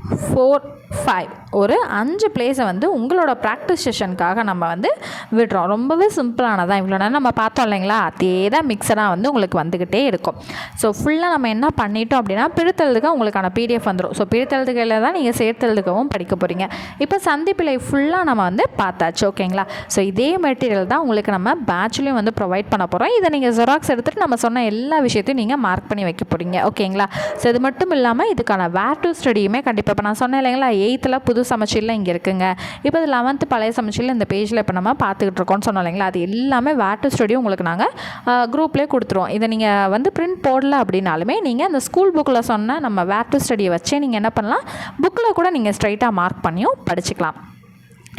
4, 5 ஒரு 5 பிளேஸை வந்து உங்களோட ப்ராக்டிஸ் செஷனுக்காக நம்ம வந்து விடுறோம். ரொம்பவே சிம்பிளானதான். இவ்வளோ நேரம் நம்ம பார்த்தோம் இல்லைங்களா, அதே தான் மிக்சடாக வந்து உங்களுக்கு வந்துக்கிட்டே இருக்கும். ஸோ ஃபுல்லாக நம்ம என்ன பண்ணிட்டோம் அப்படின்னா, பிரித்தெழுதுக உங்களுக்கான PDF வந்துடும். ஸோ பிரித்தெழுதுகையில் தான் நீங்கள் சேர்த்தெழுதுகவும் படிக்க போகிறீங்க. இப்போ சந்திப்பிழை ஃபுல்லாக நம்ம வந்து பார்த்தாச்சு. ஓகேங்களா? ஸோ இதே மெட்டீரியல் தான் உங்களுக்கு நம்ம பேட்ச்லேயும் வந்து ப்ரொவைட் பண்ண போகிறோம். இதை நீங்கள் ஜெராக்ஸ் எடுத்துகிட்டு நம்ம சொன்ன எல்லா விஷயத்தையும் நீங்கள் மார்க் பண்ணி வைக்க போகிறீங்க. ஓகேங்களா? ஸோ இது மட்டும் இல்லாமல் இதுக்கான வேர் டு ஸ்டடியுமே கண்டிப்பாக இப்போ நான் சொன்னேன் இல்லைங்களா, 8th புது சமச்சீரில் இங்கே இருக்குங்க. இப்போ இது 11th பழைய சமச்சீரில் இந்த பேஜில் இப்போ நம்ம பார்த்துக்கிட்டு இருக்கோம்னு சொன்னோம் இல்லைங்களா, அது எல்லாமே வேர் டு ஸ்டடி உங்களுக்கு நாங்கள் குரூப்லேயே கொடுத்துருவோம். இதை நீங்கள் வந்து பிரிண்ட் போடல அப்படின்னாலுமே நீங்கள் அந்த ஸ்கூல் புக்கில் சொன்ன நம்ம வேர் டு ஸ்டடியை வச்சே நீங்கள் என்ன பண்ணலாம், புக்கில் கூட நீங்கள் ஸ்ட்ரைட்டாக மார்க் பண்ணியும் படிச்சுக்கலாம்.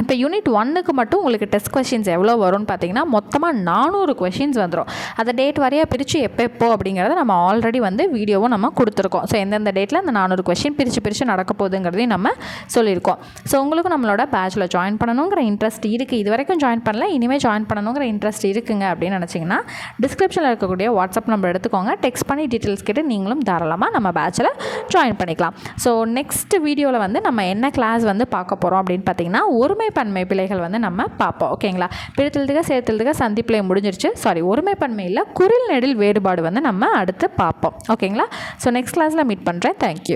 இப்போ யூனிட் 1க்கு மட்டும் உங்களுக்கு டெஸ்ட் கொஷின்ஸ் எவ்வளோ வரும்னு பார்த்தீங்கன்னா, மொத்தமாக 400 கொஷின்ஸ் வந்துடும். அதை டேட் வரையாக பிரித்து எப்போ அப்படிங்கிறத நம்ம ஆல்ரெடி வந்து வீடியோவும் நம்ம கொடுத்துருக்கோம். ஸோ எந்தெந்த டேட்டில் அந்த 400 கொஷின் பிரித்து நடக்க போகுதுங்கிறதையும் நம்ம சொல்லியிருக்கோம். ஸோ உங்களுக்கு நம்மளோட பேட்சில் ஜாயின் பண்ணணுங்கிற இன்ட்ரெஸ்ட் இருக்குது, இது வரைக்கும் ஜாயின் பண்ணல, இனிமேல் ஜாயின் பண்ணணுங்கிற இன்ட்ரெஸ்ட் இருக்குங்க அப்படின்னு நினச்சிங்கன்னா டிஸ்கிரிப்ஷனில் இருக்கக்கூடிய வாட்ஸ்அப் நம்பர் எடுத்துக்கோங்க. டெக்ஸ்ட் பண்ணி டீட்டெயில்ஸ் கேட்டு நீங்களும் தாராளமாக நம்ம பேட்சில் ஜாயின் பண்ணிக்கலாம். ஸோ நெக்ஸ்ட் வீடியோவில் வந்து நம்ம என்ன கிளாஸ் வந்து பார்க்க போகிறோம் அப்படின்னு பார்த்தீங்கன்னா, ஒருமைப்பன்மை பிழைகள் வந்து நம்ம பார்ப்போம். ஓகேங்களா? பிரித்தெழுதுக சேர்த்தெழுதுக சந்திப்பிழை முடிஞ்சிருச்சு. ஒருமைப்பன்மையில் குறில் நெடில் வேறுபாடு வந்து நம்ம அடுத்து பார்ப்போம். ஓகேங்களா? ஸோ நெக்ஸ்ட் கிளாஸில் மீட் பண்ணுறேன். தேங்க்யூ.